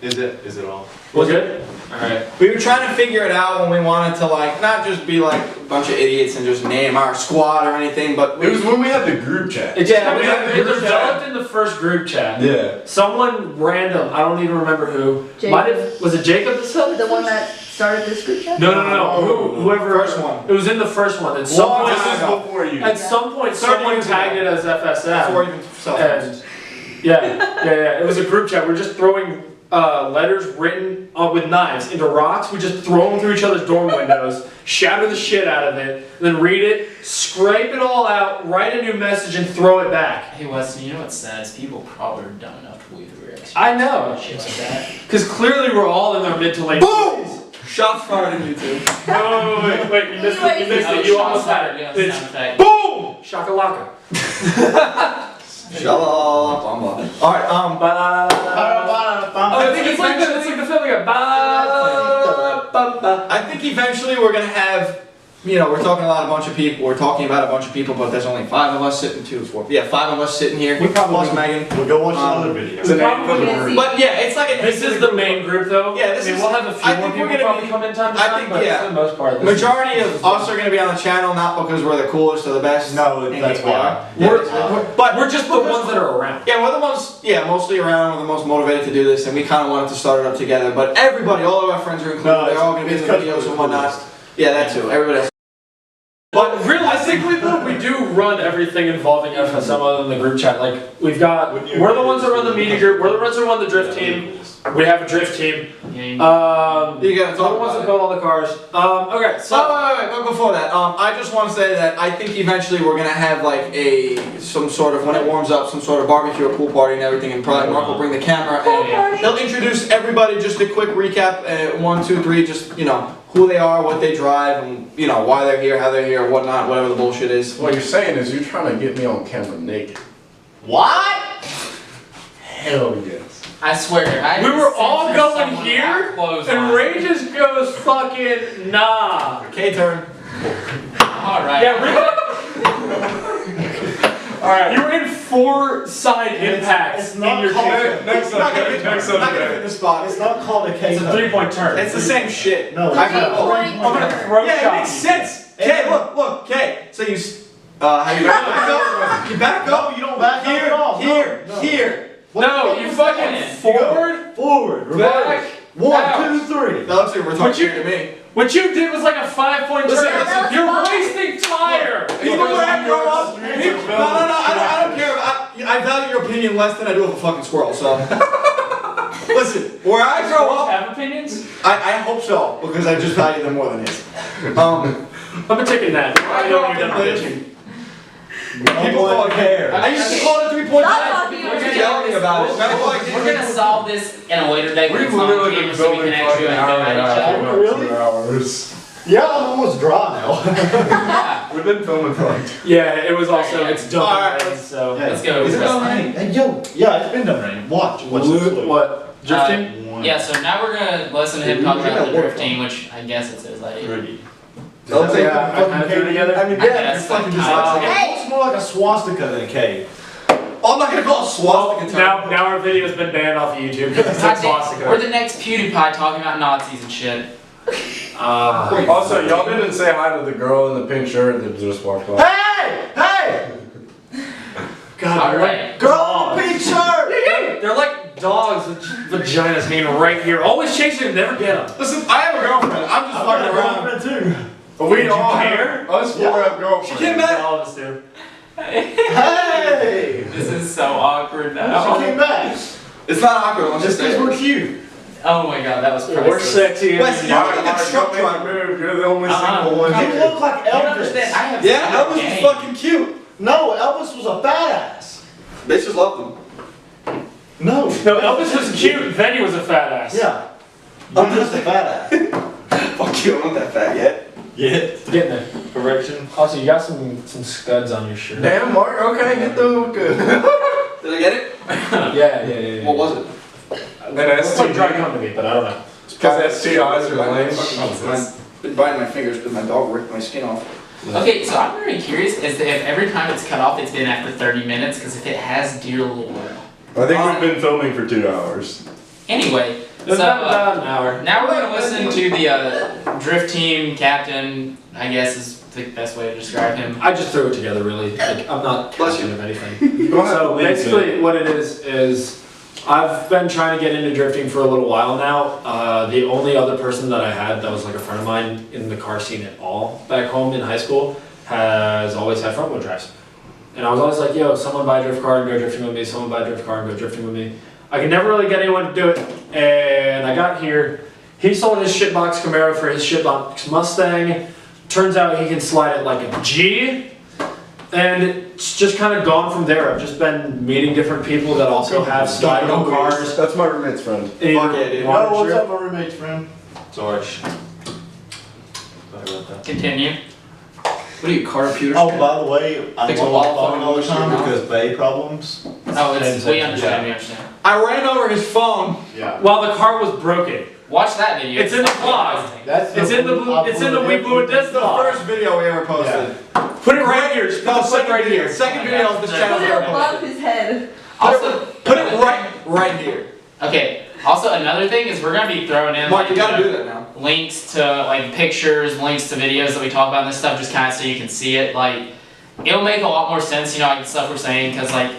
Is it all? Was it? Alright. We were trying to figure it out when we wanted to like not just be like a bunch of idiots and just name our squad or anything, but It was when we had the group chat. It Yeah, we had the it group developed in the first group chat. Yeah. Someone random, I don't even remember who. Jacob. Might have, was it Jacob that said it? The one that started this group chat? No. Whoever. First one. It was in the first one. At some Long point, time before you. at some point, 30 someone years tagged ago. it as FSM. before even cell phones. And yeah. It was a group chat. We're just throwing letters written with knives into rocks. We just throw them through each other's dorm windows, shatter the shit out of it, then read it, scrape it all out, write a new message, and throw it back. Hey Weston, you know what's sad is people probably are dumb enough to believe that we're actually I know. shit like that. Because clearly we're all in our mid to late Boom! 20s. Shots fired in YouTube. Wait, you missed it. You missed it. You almost had it. It's Sound effect. boom! Shakalaka. Shalom. Alright, Oh, I think it's like the film like a ba. I think eventually we're gonna have, we're talking about a bunch of people, but there's only 5 of us sitting, 5 of us sitting here. We probably- plus Megan. We'll go watch another video. It's an Probably- eight-foot group. But yeah, it's like This is the main group though. Yeah, this I mean, is- we'll have a few I more think we're people gonna probably be- come in time to I time, think, but yeah. for the most part, this Majority is- of us are gonna be on the channel, not because we're the coolest or the best. No, that's we are. why. We're just the ones that are around. Yeah, we're the ones, mostly around, we're the most motivated to do this, and we kind of wanted to start it up together. But everybody, all of our friends are included, No, they're all going to be in the it's videos and whatnot. Yeah, that too, everybody else. But realistically though, we do run everything involving FSM other than the group chat. Like we're the ones that run the media group, we're the ones that run the drift team. We have a drift team. You gotta We're talk the ones about that it. build all the cars. Okay, so Wait, but before that, I just want to say that I think eventually we're gonna have like some sort of, when it warms up, some sort of barbecue or pool party and everything, and probably Mark will bring the camera and he'll introduce everybody, just a quick recap, 1, 2, 3, just, who they are, what they drive, and, why they're here, how they're here, whatnot, whatever the bullshit is. What you're saying is you're trying to get me on camera naked. What? Hell yes. I swear, we were all going here, and Ray just goes fucking nah. K-turn. Alright. Yeah, Alright, you were in 4 side impacts in not your called- K-turn. Next Not gonna subject. fit- Next not gonna fit subject. the spot. It's not called a It's cake. a 3-point turn. It's the same shit. No, I it's got not. I'm gonna throw Yeah, it shot makes you. sense. Okay, look, okay. So you, how you back up? You back up. No, you don't back up Here, at all. here, No. here. No, you fucking forward, Forward, back, reverse. 1, out. 2, 3. That looks like we're What talking you- to me. What you did was like a 5-point Listen, turn. listen, You're fine. wasting tire. People where I grow up. No, I don't care. I value your opinion less than I do of a fucking squirrel. So, listen, where I grow Squirrels up, have opinions? I hope so because I just value them more than his. I'm a chicken that. I know you're done bitching. People don't care. I used to call it a 3-point Stop turn. talking People over keep here. yelling about it. We're gonna solve this in a later date when We've it's on literally been camera so we building can fucking actually hour go and a at each half. other. about Really? 2 hours. Yeah, I'm almost dry now. Yeah. We've been filming for like Yeah, it was also, it's done. Alright. So. Let's go. Is it Let's done raining? Hey, yo. Yeah, it's been done raining. Watch. What's this? What? Drifting? Yeah, so now we're gonna listen to him talk about the drifting, which I guess it says like. Don't say Yeah, I kinda threw it together. I mean, I yeah, guess you're fucking like- dyslexic. Hey! It looks more like a swastika than a K. Oh, I'm not gonna call it swastika turn. Now our video's been banned off of YouTube because it's like swastika. We're the next PewDiePie talking about Nazis and shit. Also, y'all didn't say hi to the girl in the pink shirt that just walked by. Hey! Hey! God, Alright. Girl in the pink shirt! They're like dogs with vaginas hanging right here. Always chasing them, never get them. Listen, I have a girlfriend. I'm just I've fucking got a around. girlfriend too. But we Did you all care? have, us 4 have girlfriends. She came back. All of us do. Hey! This is so awkward She now. came back. It's not awkward. I'm Just just because saying. we're cute. Oh my god, that was We're priceless. sexy. Wes, you Alright, look like a alright, truck don't make driver. me move. You're the only Uh-huh. single one You here. look like You don't understand. I Elvis. have Yeah, zero Elvis was game. fucking cute. No, Elvis was a badass. Bitches loved him. No. No, Elvis was cute, then he was a fat ass. Yeah. I'm just a badass. Fuck you, I'm not that fat yet. Yeah. Getting there. Correction. Also, you got some scuds on your shirt. Damn, Mark. Okay, get the good. Did I get it? Yeah. What was it? It's like dry company, but I don't know. Because STIs are lame. I've been biting my fingers because my dog ripped my skin off. Okay, so I'm very curious as to if every time it's cut off, it's been after 30 minutes, because if it has, dear lord. I think we've been filming for 2 hours. Anyway, It's so about an hour. now we're going to listen to the drift team captain, I guess is the best way to describe him. I just threw it together, really. Like, I'm not Bless captain of anything. Go ahead. So basically, what it is I've been trying to get into drifting for a little while now. The only other person that I had that was like a friend of mine in the car scene at all back home in high school has always had front wheel drives. And I was always like, yo, someone buy a drift car and go drifting with me, someone buy a drift car and go drifting with me. I could never really get anyone to do it, and I got here. He sold his shitbox Camaro for his shitbox Mustang. Turns out he can slide it like a G, and it's just kind of gone from there. I've just been meeting different people that also have slidable cars. That's my roommate's friend. Fuck yeah, dude. Oh, what's up, my roommate's friend? Sorry. Continue. What are you, car computers? Oh, by the way, I'm Fix a on my wall phone phone all the time issue. because bay problems. Oh, it's, we Yeah. understand, we understand. I ran over his phone. Yeah. While the car was broken. Watch that video. It's in the vlog. It's in the We Blew It Disc The vlog. first video we ever posted. Put it right here. Just put No, the clip second right video. here. Second video of this Put channel. Put it above his head. Also, Put it right here. okay. Also, another thing is we're gonna be throwing in Mark, like, you gotta do that now. links to like pictures, links to videos that we talk about and this stuff, just kind of so you can see it. Like, it'll make a lot more sense, you know, like the stuff we're saying, because like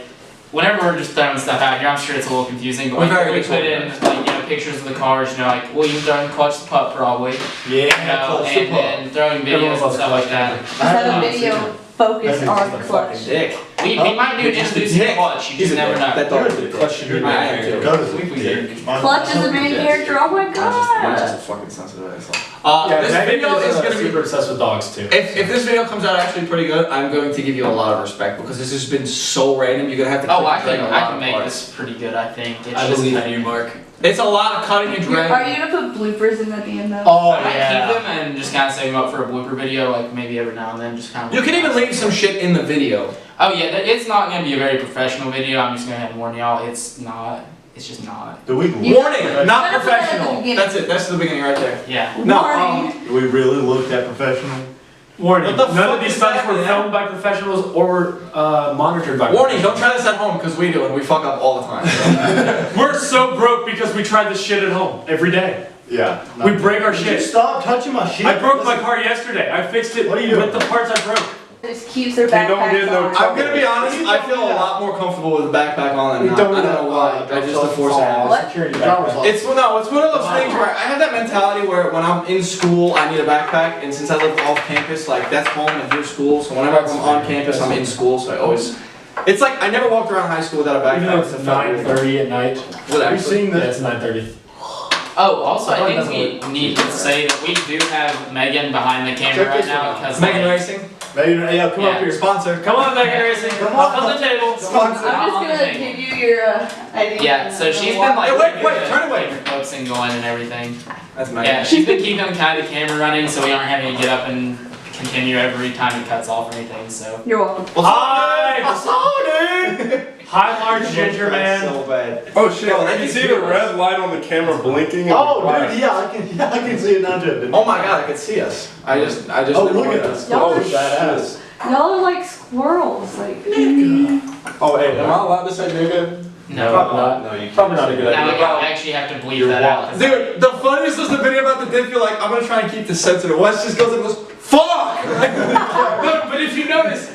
whenever we're just throwing stuff out here, I'm sure it's a little confusing, but We're like very we good put in like, you know, pictures of the cars, you know, like we'll even throw in clutch the pup probably, Yeah, you know, and then throwing videos and stuff like that. Just have a video focus on the clutch. Dick. We might do introducing the clutch, you just never know. That dog is a dick. Your I am too. Go to the Clutch is the main character. Oh my Mine's god. just a fucking sensitive asshole. Yeah, This Megan video is gonna be. super obsessed with dogs too. If this video comes out actually pretty good, I'm going to give you a lot of respect because this has been so random. You're gonna have to. Oh, I drag can a lot of make parts. this pretty good, I think. It's I just believe cutting. in you, Mark. It's a lot of cutting and Are dragging. you gonna put bloopers in at the end though? Oh I might keep them and just kind of save them up for a blooper video, like maybe every now and then, just kind of. You can even leave some shit in the video. Oh yeah, it's not gonna be a very professional video. I'm just gonna have to warn y'all. It's not. It's just not. Do we You- Warning, not Better put that at the professional. beginning. That's it. That's the beginning right there. Yeah. No, Warning. do we really look that professional? Warning, What the none fuck of these is stunts that, were man? filmed by professionals or monitored by Warning, don't professionals. try this at home because we do and we fuck up all the time. We're so broke because we try this shit at home every day. Yeah. We break our shit. Stop touching my shit. I broke my car yesterday. I fixed it What are you doing? with the parts I broke. Just keeps their They don't backpacks get no on. I'm gonna be honest, I feel a lot more comfortable with the backpack on than not. I don't know why. I just the force it. What? Security It's one of those things where I have that mentality where when I'm in school I need a backpack, and since I live off campus, like that's home and here's school, so whenever I'm on campus I'm in school, so I always. It's like I never walked around high school without a backpack. Even though it's 9:30 at night. Well, Have you actually, seen Yeah, this? it's 9:30. Oh, also I That think doesn't we need to say that we do have Megan behind the camera Check right this now one. because Megan like, Racing. Maybe, yeah, come Yeah. up here. Sponsor. Come on, Megan Racing. Come Up on. on the table. I'm just gonna give you your idea. Yeah, so she's been like Hey, wait, keeping turn away. the clips and going and everything. That's Yeah, Megan. she's been keeping kind of the camera running, so we aren't having to get up and continue every time it cuts off or anything. So You're welcome. Hi, dude. hi, large ginger man. So bad. Oh shit! Bro, I they can can see see the us. red light on the camera blinking. in Oh, the glass. dude, yeah, I can see it now, too. Oh my god, I could see us. I just Oh, never look at noticed. us. Y'all Oh, are badass. Y'all are like squirrels. Like. Oh, hey, am I allowed to say nigga? no. Probably not. No, you can't. Probably not a good Now idea. I actually have to bleep You're that out. wild. Dude, the funniest was the video about the dip. You're like, I'm gonna try and keep this sensitive. Wes just goes and goes, fuck! But if you notice,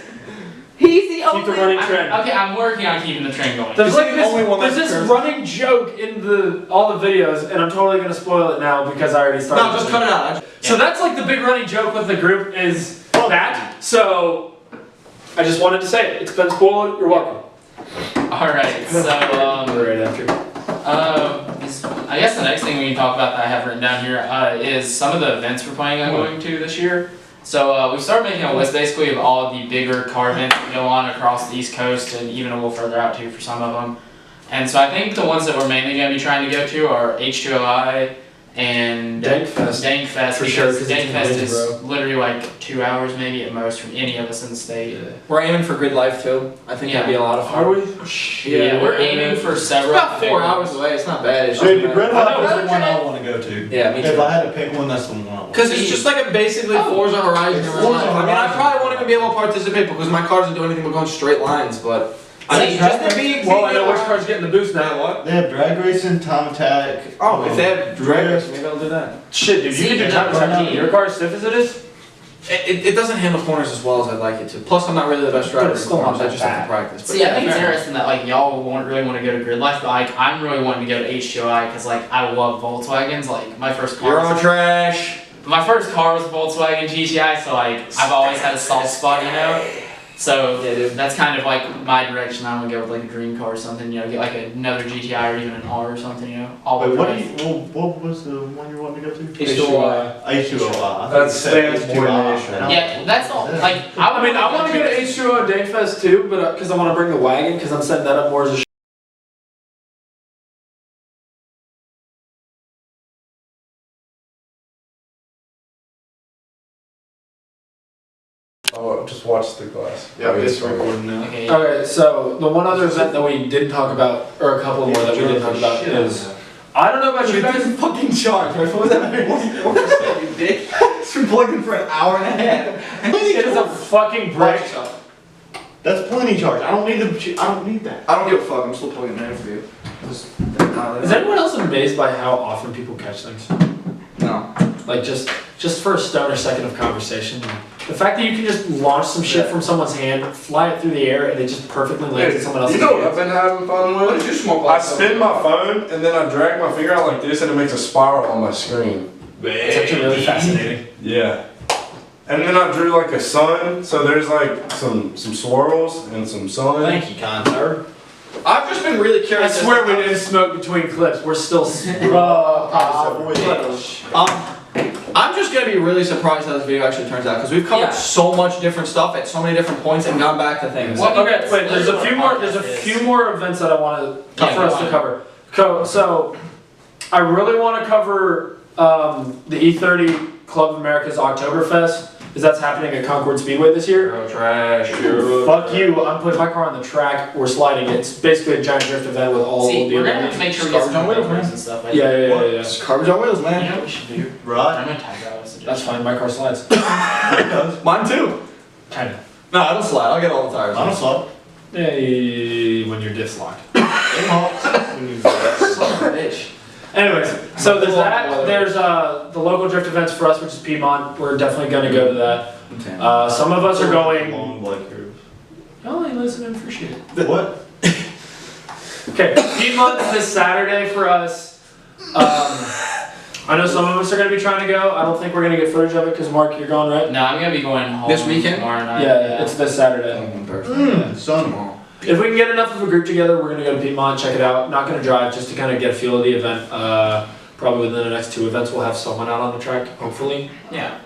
He's the keep only. the running trend. I'm working on keeping the train going. There's Is like he the only one there's that's this cursed? running joke in all the videos, and I'm totally gonna spoil it now because I already started. No, just cut it out. So that's like the big running joke with the group is that. So I just wanted to say it. It's been spoiled. You're welcome. Alright, so Right after. I guess the next thing we can talk about that I have written down here is some of the events we're planning on going to this year. So we started making a list basically of all the bigger car events that go on across the East Coast and even a little further out too for some of them. And so I think the ones that we're mainly going to be trying to go to are H2OI, and Dankfest. For sure, because 'cause it's Dankfest in is Waynesboro. literally like 2 hours maybe at most from any of us in the state. We're aiming for Grid Life too. I think that'd be a lot of fun. Are we? Yeah, we're aiming for It's several. about 4 hours away. It's not bad. It's just Dude, Red I Light know, is the one I want to go to. Yeah, me If too. I had to pick one, that's the one I want. Because it's just like a basically Forza Horizon. It's around Forza life. I mean, I Horizon. probably won't even be able to participate because my car doesn't do anything but go in straight lines. But I mean, just to be. Well, I know which car's getting the boost now. What? They have drag racing, time attack. Oh, if they have drag drift. race, maybe I'll do that. Shit, dude, you can do time attack. Your car's stiff as it is? It doesn't handle corners as well as I'd like it to. Plus, I'm not really the best driver. But it's still in corners. not I just that have to practice. But See, I think it's fair enough. interesting that like y'all really want to go to Grid Life, but like I'm really wanting to go to H2I because like I love Volkswagens. Like my first car. Euro trash. My first car was a Volkswagen GTI, so like I've always had a soft spot, you know. So Yeah, dude. that's kind of like my direction. I'm gonna go with like a dream car or something, you know, get like another GTI or even an R or something, you know. All Wait, drive. what was the one you wanted to go to? H2I. H2O. That stands for nation. Yeah, that's all. Like I mean, I want to go to H2O Dankfest too, but because I want to bring the wagon, because I'm setting that up more as a Oh, just watch the glass. Yeah, it's recording now. Okay. Okay, so the one other event that we didn't talk about, or a couple more that we didn't talk about is, I don't know about you guys. fucking charge. What was that? You dick. It's been plugging for an hour and a half. It is a fucking brick. That's plenty charge. I don't need that. I don't give a fuck. I'm still plugging it in for you. Is anyone else amazed by how often people catch things? No. Like just for a stoner second of conversation. The fact that you can just launch some shit from someone's hand, fly it through the air, and it just perfectly lands in someone else's You know what hand. I've been having fun What with? did you smoke I like? spin my phone and then I drag my finger out like this and it makes a spiral on my screen. It's actually really fascinating. Yeah. And then I drew like a sun, so there's like some swirls and some sun. Thank you, kind sir. I've just been really I curious. swear we didn't smoke between clips. We're still. I'm just gonna be really surprised how this video actually turns out because we've covered so much different stuff at so many different points and gone back to things. Okay, wait. There's a few more events that I want for us to cover. So, I really want to cover the E30 Club of America's Oktoberfest, because that's happening at Concord Speedway this year. Euro trash. Fuck you! I'm putting my car on the track. We're sliding it. It's basically a giant drift event with all See, the we're gonna have to make sure we get some Garbage on papers wheels, and stuff like Yeah. It's garbage on wheels, You man. know what we should do? Right? I'm gonna tag out a suggestion. That's fine. My car slides. Mine too. Kinda. No, I don't slide. I'll get all the tires. I don't slow. Hey, when your diff's locked. It honks when you Son of a bitch. Anyways, so there's that. There's the local drift events for us, which is Piedmont. We're definitely gonna go to that. Some of us are going. Long blood curves. Oh, I listening for shit. What? Okay, Piedmont's this Saturday for us. I know some of us are gonna be trying to go. I don't think we're gonna get footage of it because Mark, you're going, right? No, I'm gonna be going home This weekend? tomorrow night. Yeah, it's this Saturday. Son. If we can get enough of a group together, we're gonna go to Piedmont, check it out. Not gonna drive, just to kind of get a feel of the event. Probably within the next 2 events, we'll have someone out on the track, hopefully. Yeah.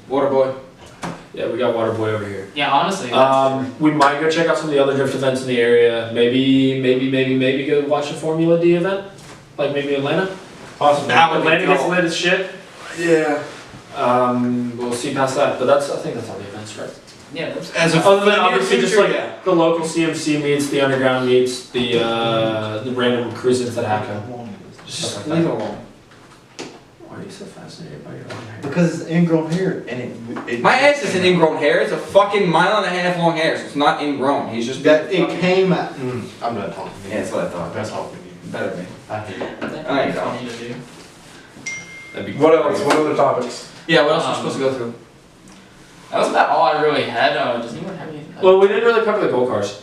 Waterboy. Yeah, we got Waterboy over here. Yeah, honestly. We might go check out some of the other drift events in the area. Maybe go watch a Formula D event, like maybe Atlanta. Possibly. Atlanta gets lit as shit. Yeah. We'll see past that, but I think that's all the events, right? Yeah, that's Other than obviously just like the local CMC meets, the underground meets, the random cruises that happen. Just leave it alone. Why are you so fascinated by your own hair? Because it's ingrown hair and it My ass isn't ingrown hair. It's a fucking 1.5 mile long hair. So it's not ingrown. He's just that it came at. I'm not talking. Yeah, that's what I thought. That's all we need. Better than me. I hate it. There you go. funny to do. That'd be What else? What other topics? Yeah, what else are we supposed to go through? That was about all I really had. Does anyone have anything? Well, we didn't really cover the gold cars.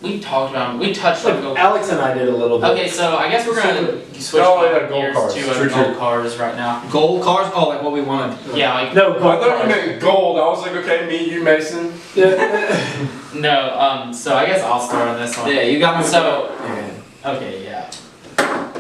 We talked about. We touched on gold. Alex and I did a little bit. Okay, so I guess we're gonna switch Oh, yeah, gold gears cars. to True, gold true. cars right now. Gold cars? Oh, like what we wanted. Yeah, like No, I gold thought you cars. meant gold. I was like, okay, me, you, Mason. Yeah. no. So I guess I'll start on this one. Yeah, you got me. So okay, yeah.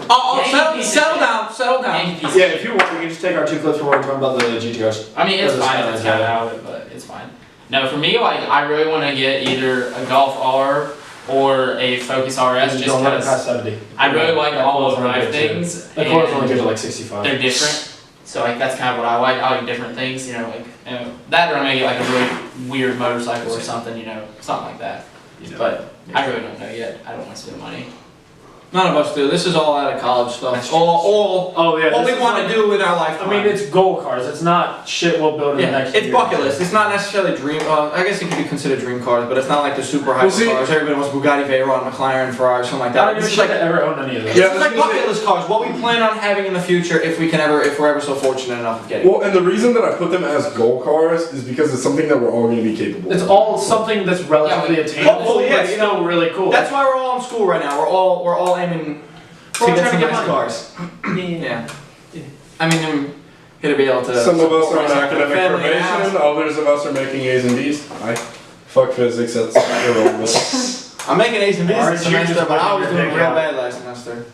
Oh, Yankee settle piece of down, settle down. Yankee piece of Yeah, if you want, we can just take our 2 clips from where we're talking about the GTRs. I mean, it's Or the fine if it's Skyline, kind of out of it, but it's fine. No, for me, like, I really want to get either a Golf R or a Focus RS, just don't run it because past 70. I really like That all-wheel core's only drive good, too. things. The core's only and good to like 65. they're different. So like that's kind of what I like. I like different things, you know, like that, or maybe like a really weird motorcycle or something, you know, something like that. But I really don't know yet. I don't want to spend money. None of us do. This is all out of college stuff. That's true. All Oh yeah. what this we is want like- to do with our lifetime. I mean, it's goal cars. It's not shit we'll build in the yeah, next it's year. bucket list. It's not necessarily dream. I guess it could be considered dream cars, but it's not like the super hyper see- cars. Everybody wants Bugatti Veyron, McLaren, Ferrari, something like I that. don't give a This is shit like to ever own any of those. Yeah, It's like bucket list cars. What we plan on having in the future, if we're ever so fortunate enough of getting. Well, and the reason that I put them as goal cars is because it's something that we're all going to be capable It's of. all something that's relatively attainable, hopefully, yeah, but you still really cool. That's why we're all in school right now. We're all aiming to all get trying some to get nice money. cars. Yeah. I mean, I'm here to be able to. Some of us support are in myself, academic family, and probation, house. others of us are making A's and B's. I fuck physics, that's irrelevant. I'm making A's and B's Alright, this so you're semester, just but I was working doing your real dick out. bad last semester.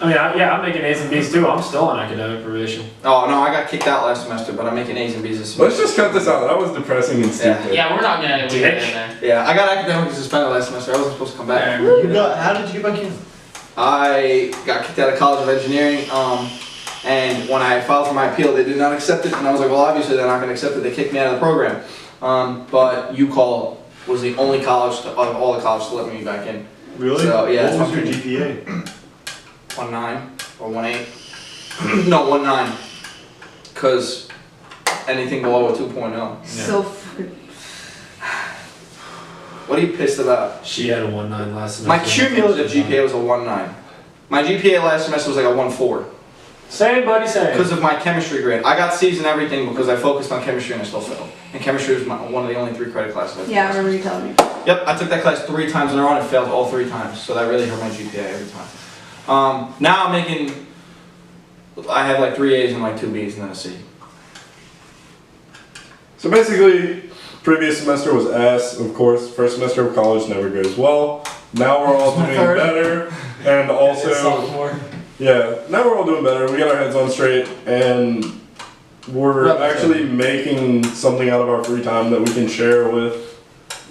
I mean, I'm making A's and B's too. I'm still on academic probation. Oh no, I got kicked out last semester, but I'm making A's and B's this Let's semester. just cut this out. That was depressing and stupid. Yeah, we're not gonna leave it in there. Yeah, I got academically suspended last semester. I wasn't supposed to come back. How did you get back in? I got kicked out of College of Engineering, and when I filed for my appeal, they did not accept it, and I was like, well, obviously they're not going to accept it. They kicked me out of the program. But UCall was the only college of all the colleges to let me back in. Really? So, yeah, What was it's your GPA? 1.9 or 1.8. No, 1.9. Because anything below a 2.0. So fucking. What are you pissed about? She had a 1.9 last semester. My cumulative GPA was a 1.9. My GPA last semester was like a 1.4. Same, buddy, same. Because of my chemistry grade. I got C's in everything because I focused on chemistry and I still failed. And chemistry was one of the only 3 credit classes I took. Yeah, I remember you telling me. Yep, I took that class 3 times in a row and failed all 3 times. So that really hurt my GPA every time. Now I'm making, I have like 3 A's and like 2 B's and then a C. So basically, previous semester was ass, of course. First semester of college never goes well. Now we're all doing better. And also, yeah, now we're all doing better. We got our heads on straight and we're actually making something out of our free time that we can share with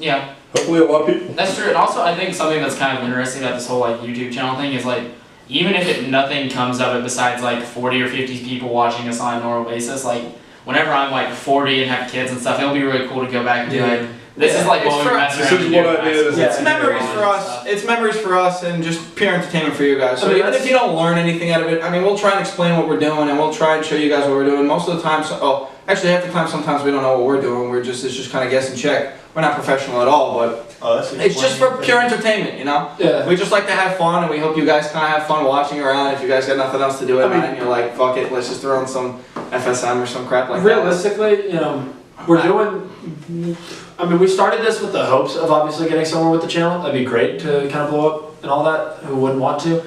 Yeah, hopefully a lot of people. that's true. And also, I think something that's kind of interesting about this whole like YouTube channel thing is like, even if nothing comes of it besides like 40 or 50 people watching us on a normal basis, like whenever I'm like 40 and have kids and stuff, it'll be really cool to go back and be like, this is like what we mess This around is and what do I in high did. school. It's memories for us. It's memories for us and just pure entertainment for you guys. So I mean, even if you don't learn anything out of it, I mean, we'll try and explain what we're doing and we'll try and show you guys what we're doing. Most of the time, actually half the time, sometimes we don't know what we're doing. It's just kind of guess and check. We're not professional at all, but it's just for pure entertainment, you know? Yeah. We just like to have fun and we hope you guys kind of have fun watching around. If you guys got nothing else to do at night and you're like, fuck it, let's just throw in some FSM or some crap like that. Realistically, you know, we're doing. I mean, we started this with the hopes of obviously getting somewhere with the channel. That'd be great to kind of blow up and all that. Who wouldn't want to?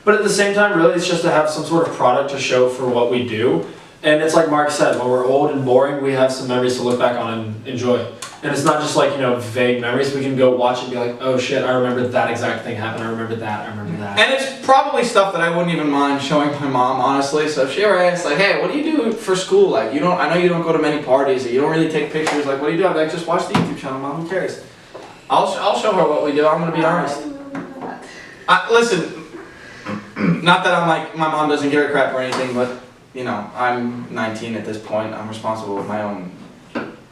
But at the same time, really, it's just to have some sort of product to show for what we do. And it's like Mark said, when we're old and boring, we have some memories to look back on and enjoy. And it's not just like, you know, vague memories. We can go watch and be like, oh shit, I remember that exact thing happened. I remember that. I remember that. And it's probably stuff that I wouldn't even mind showing my mom, honestly. So if she ever asks, like, hey, what do you do for school? Like, I know you don't go to many parties, or you don't really take pictures. Like, what do you do? I'm like, just watch the YouTube channel, Mom. Who cares? I'll show her what we do. I'm gonna be honest. Listen, not that I'm like, my mom doesn't give a crap or anything, but, you know, I'm 19 at this point. I'm responsible with my own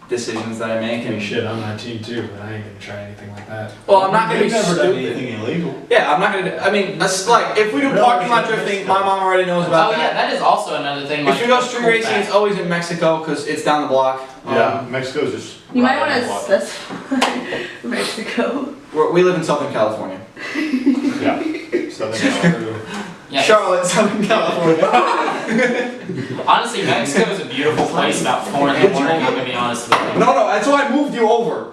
decisions that I make. And Shit, I'm 19 too, but I ain't gonna try anything like that. well, I'm not gonna be You've never done stupid. anything illegal. Yeah, I'm not gonna. I mean, that's like if we do parking lot drifting, my mom already knows about Oh yeah, that. that is also another thing. Like, If we go street cool racing, fact. it's always in Mexico because it's down the block. Yeah, Mexico's just. You might right want on to the block. specify Mexico. We live in Southern California. Yeah. Southern California. Yeah. Charlotte, Southern California. Honestly, Mexico is a beautiful place about 4 in the morning, I'm gonna be honest with you. No, that's why I moved you over.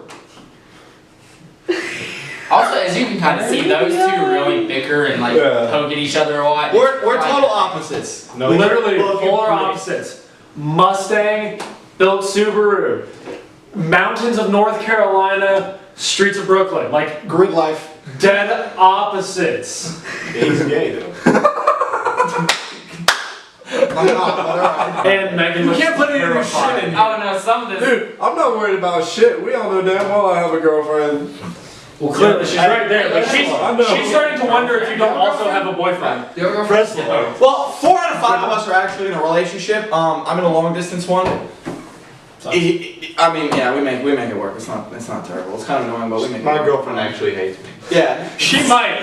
Also, as you can kind of see, those two really bicker and like Yeah. poke at each other a lot. We're total opposites. No, Literally well, if you- polar opposites. Mustang, built Subaru. Mountains of North Carolina, streets of Brooklyn. Like, Grid life. dead opposites. He's gay though. I'm not, but alright. And Megan You looks can't put any of your terrified. shit in here. Oh no, some of this. Dude, I'm not worried about shit. We all know damn well I have a girlfriend. Well, clearly she's right there, but she's starting to wonder if you don't also have a boyfriend. Fresno. Well, 4 out of 5 of us are actually in a relationship. I'm in a long distance one. I mean, yeah, we make it work. It's not terrible. It's kind of annoying, but we make it My work. girlfriend actually hates me. Yeah. She might.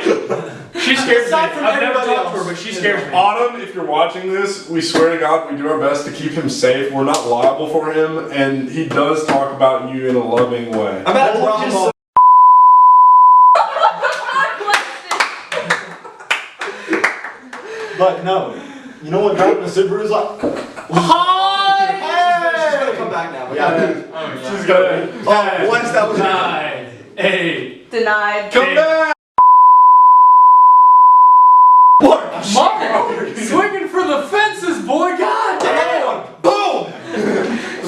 She scares me. Aside from I've never everybody talked to her, else. but she scares me. Autumn, if you're watching this, we swear to God we do our best to keep him safe. We're not liable for him, and he does talk about you in a loving way. I'm at a problem. But no, you know what driving a Subaru is like? She's gonna come back now. But yeah. She's good. Oh, Wes, that was 9, 8. Denied. Come back! Mark, swinging for the fences, boy. God damn. Boom!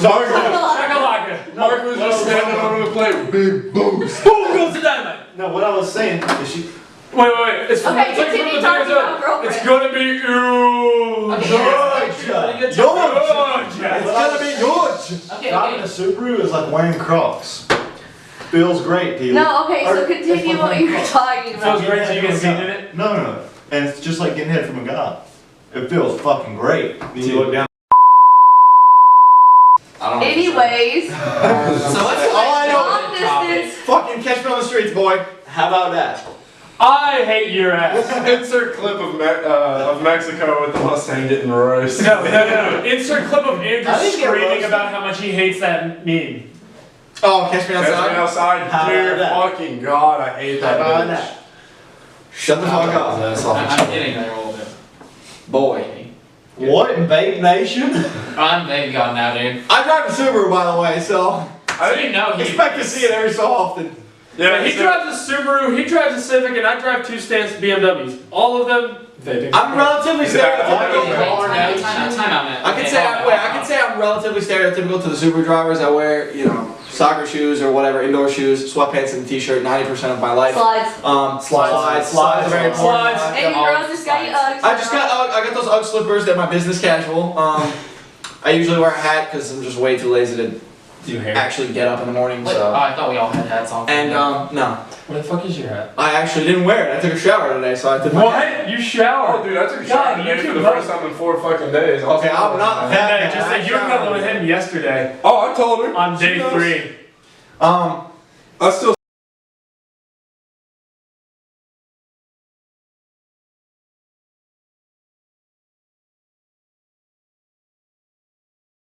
Shakalaka. Mark was just standing over the plate. Big boost. Boom goes the dynamite. No, what I was saying is she. Wait. It's from Okay, it's like continue from the talking Tears Up. about girlfriend. It's gonna be Georgia. Georgia. It's gonna be huge. Driving a Subaru is like wearing Crocs. Feels great, dude. No, okay, so continue what you were talking about. Feels great till you get seen in it. No. And it's just like getting head from a guy. It feels fucking great. Then you look down. Anyways, So let's All I know long distance. Fucking catch me on the streets, boy. How about that? I hate your ass. Insert clip of Mexico with the Mustang getting roasted. No. Insert clip of Andrew I didn't get screaming roasted. about how much he hates that meme. Oh, catch me Catch outside. me outside. How Dear about fucking God, I hate that How about bitch. that? Shut the fuck up. I'm getting there a little bit. Boy. What in Babe Nation? I'm baby god now, dude. I drive a Subaru, by the way, so I didn't know he expect to see it every so often. Yeah, he drives a Subaru, he drives a Civic, and I drive 2 stance BMWs. All of them, vaping. I'm relatively stereotypical. Time out, man. I can say I'm relatively stereotypical to the Subaru drivers. I wear, soccer shoes or whatever, indoor shoes, sweatpants and a t-shirt 90% of my life. Slides. Slides are very important. And your girls just got you Uggs. I got those Ugg slippers. They're my business casual. I usually wear a hat because I'm just way too lazy to Do hair. actually get up in the morning. Oh, So I thought we all had hats on. and no, Where the fuck is your hat? I actually didn't wear it. I took a shower today, so I did my hat. What? You shower? Oh, dude, I took a shower God, today you for two the first time in 4 fucking days. Okay, I'm not that. Hey, just like you were cuddling with him yesterday Oh, I told her. on She day knows. 3. I still